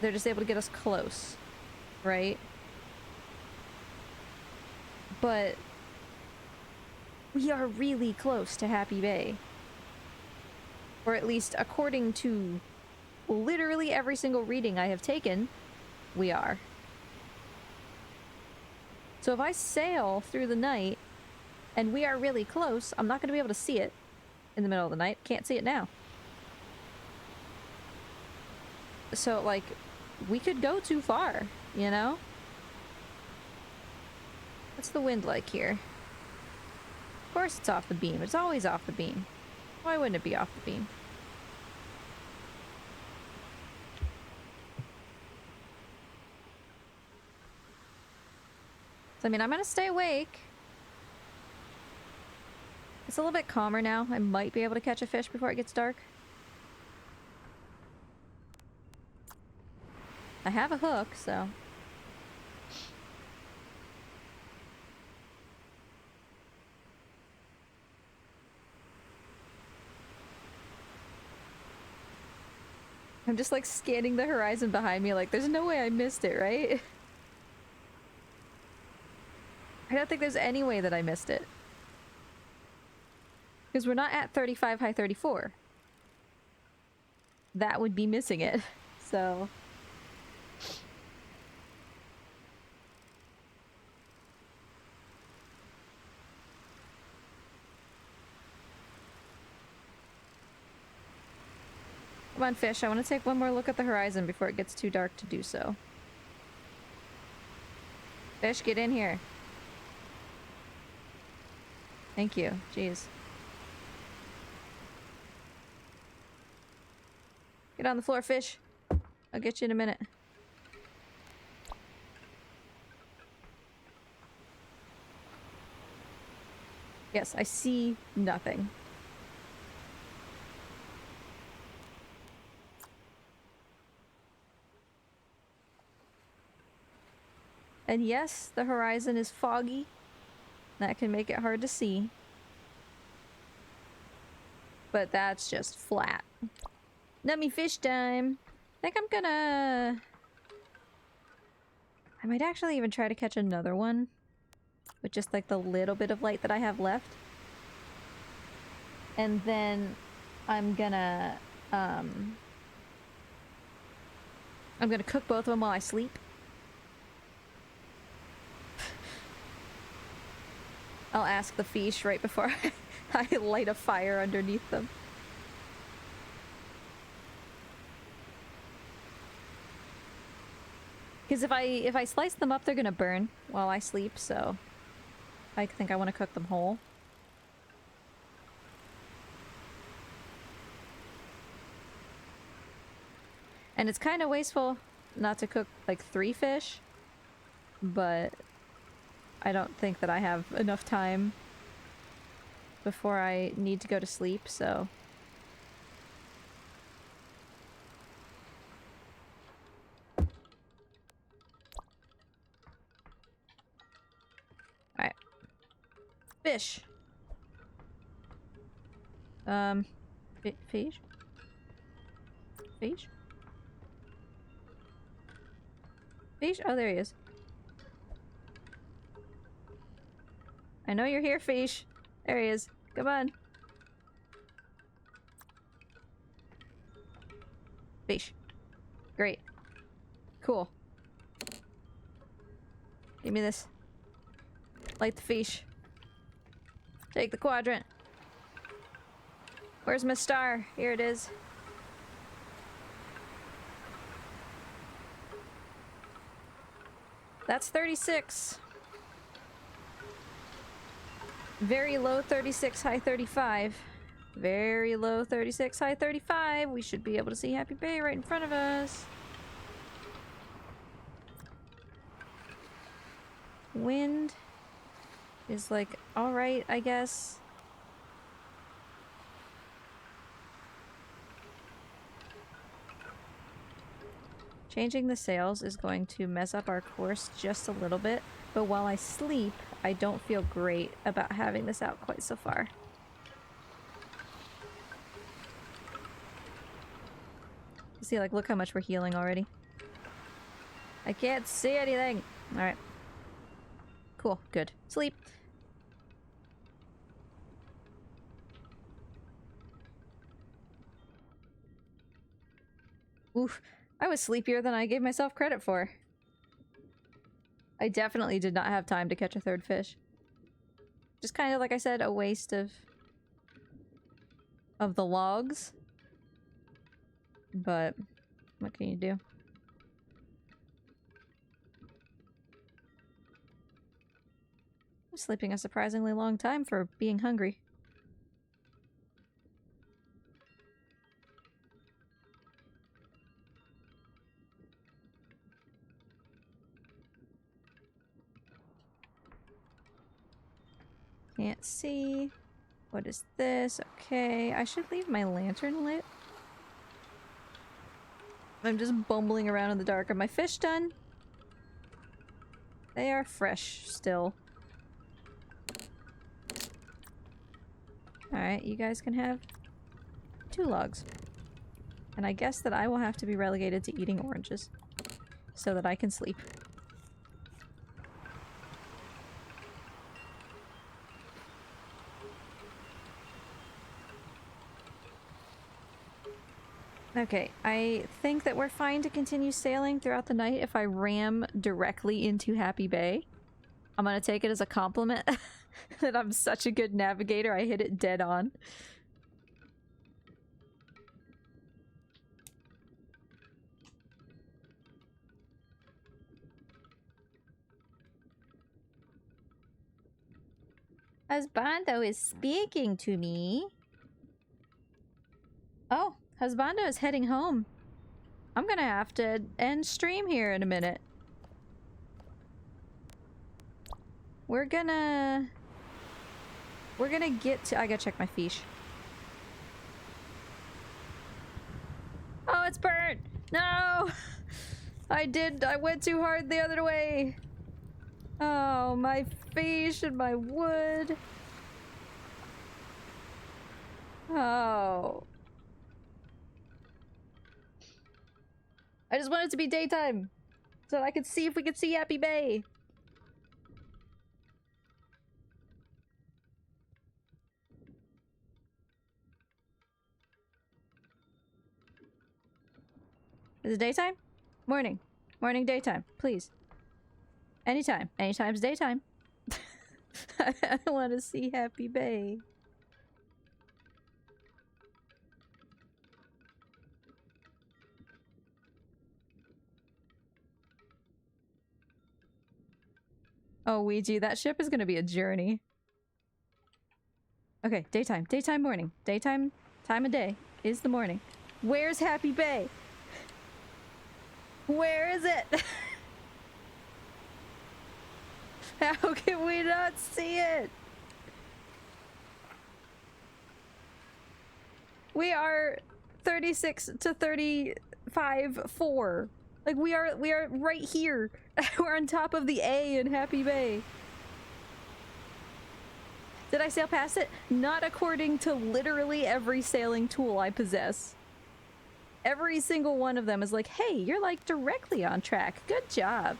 They're just able to get us close, right? But we are really close to Happy Bay. Or at least according to literally every single reading I have taken, we are. So if I sail through the night and we are really close, I'm not going to be able to see it in the middle of the night. Can't see it now. So, like, we could go too far, you know? What's the wind like here? Of course it's off the beam. It's always off the beam. Why wouldn't it be off the beam? So, I mean, I'm gonna stay awake. It's a little bit calmer now. I might be able to catch a fish before it gets dark. I have a hook, so... I'm just like scanning the horizon behind me like there's no way I missed it, right? I don't think there's any way that I missed it. Because we're not at 35 high 34. That would be missing it. So... Come on, fish. I want to take one more look at the horizon before it gets too dark to do so. Fish, get in here. Thank you. Jeez. Get on the floor, fish. I'll get you in a minute. Yes, I see nothing. And yes, the horizon is foggy. That can make it hard to see. But that's just flat. Nummy fish time! I think I'm gonna... I might actually even try to catch another one. With just like the little bit of light that I have left. And then I'm gonna cook both of them while I sleep. I'll ask the fish right before I light a fire underneath them. Because if I slice them up, they're gonna burn while I sleep, so I think I want to cook them whole. And it's kind of wasteful not to cook like 3 fish, but I don't think that I have enough time before I need to go to sleep, so... Alright. Fish! Fish? Fish? Fish? Oh, there he is. I know you're here, fish. There he is. Come on. Fish. Great. Cool. Give me this. Light the fish. Take the quadrant. Where's my star? Here it is. That's 36. Very low 36, high 35. Very low 36, high 35. We should be able to see Happy Bay right in front of us. Wind. is like alright, I guess. Changing the sails is going to mess up our course just a little bit, but while I sleep, I don't feel great about having this out quite so far. See, like, look how much we're healing already. I can't see anything! Alright. Cool, good. Sleep! Oof. I was sleepier than I gave myself credit for. I definitely did not have time to catch a third fish. Just kind of, like I said, a waste of the logs. But what can you do? I'm sleeping a surprisingly long time for being hungry. Can't see. What is this? Okay, I should leave my lantern lit. I'm just bumbling around in the dark. Are my fish done? They are fresh still. Alright, you guys can have 2 logs. And I guess that I will have to be relegated to eating oranges so that I can sleep. Okay, I think that we're fine to continue sailing throughout the night if I ram directly into Happy Bay. I'm gonna take it as a compliment that I'm such a good navigator, I hit it dead on. Husbando is speaking to me. Oh, Husbando is heading home. I'm gonna have to end stream here in a minute. We're gonna get to— I gotta check my fish. Oh, it's burnt! No! I went too hard the other way. Oh, my fish and my wood. Oh. I just want it to be daytime so I could see if we could see Happy Bay. Is it daytime? Morning. Morning, daytime. Please. Anytime. Anytime's daytime. I want to see Happy Bay. Oh, Ouija, that ship is gonna be a journey. Okay, daytime. Daytime, morning. Daytime, time of day is the morning. Where's Happy Bay? Where is it? How can we not see it? We are 36 to 35 4. Like we are right here. We're on top of the A in Happy Bay. Did I sail past it? Not according to literally every sailing tool I possess. Every single one of them is like, hey, you're like directly on track. Good job.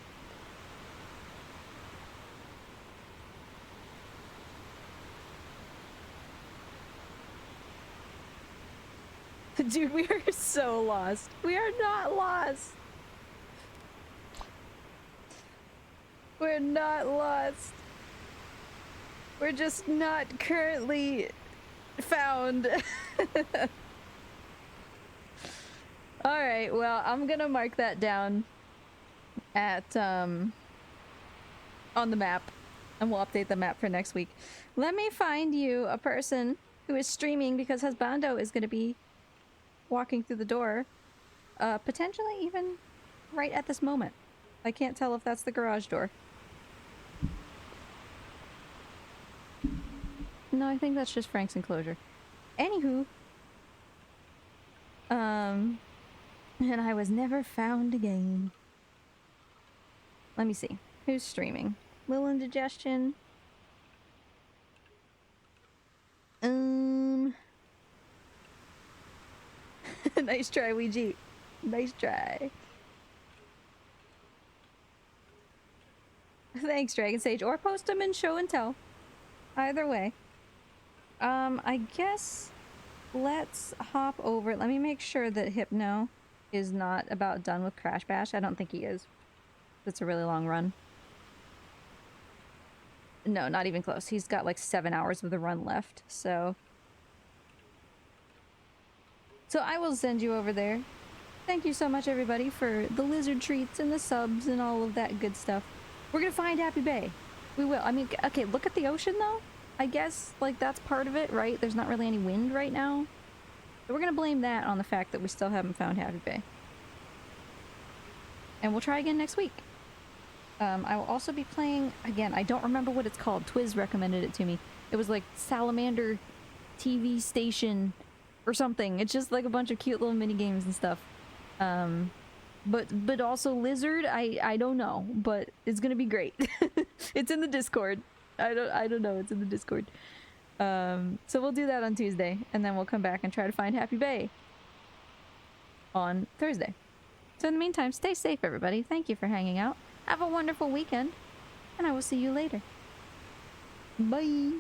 Dude, we are so lost. We are not lost. We're not lost. We're just not currently found. Alright, well, I'm gonna mark that down at, on the map. And we'll update the map for next week. Let me find you a person who is streaming because Husbando is gonna be walking through the door. Potentially even right at this moment. I can't tell if that's the garage door. No, I think that's just Frank's enclosure. Anywho. And I was never found again. Let me see. Who's streaming? Lil Indigestion. Nice try, Ouija. Nice try. Thanks, Dragon Sage. Or post them in show and tell. Either way. I guess let's hop over. Let me make sure that Hypno is not about done with Crash Bash. I don't think he is. It's a really long run. No, not even close. He's got like 7 hours of the run left, so... So I will send you over there. Thank you so much, everybody, for the lizard treats and the subs and all of that good stuff. We're gonna find Happy Bay. We will. I mean, okay, look at the ocean, though. I guess, like, that's part of it, right? There's not really any wind right now. So we're gonna blame that on the fact that we still haven't found Happy Bay. And we'll try again next week. I will also be playing, again, I don't remember what it's called. Twiz recommended it to me. It was like Salamander TV Station or something. It's just like a bunch of cute little mini games and stuff. But also Lizard, I don't know, but it's gonna be great. It's in the Discord. I don't know, it's in the Discord. So we'll do that on Tuesday, and then we'll come back and try to find Happy Bay on Thursday. So in the meantime, stay safe, everybody. Thank you for hanging out. Have a wonderful weekend, and I will see you later. Bye!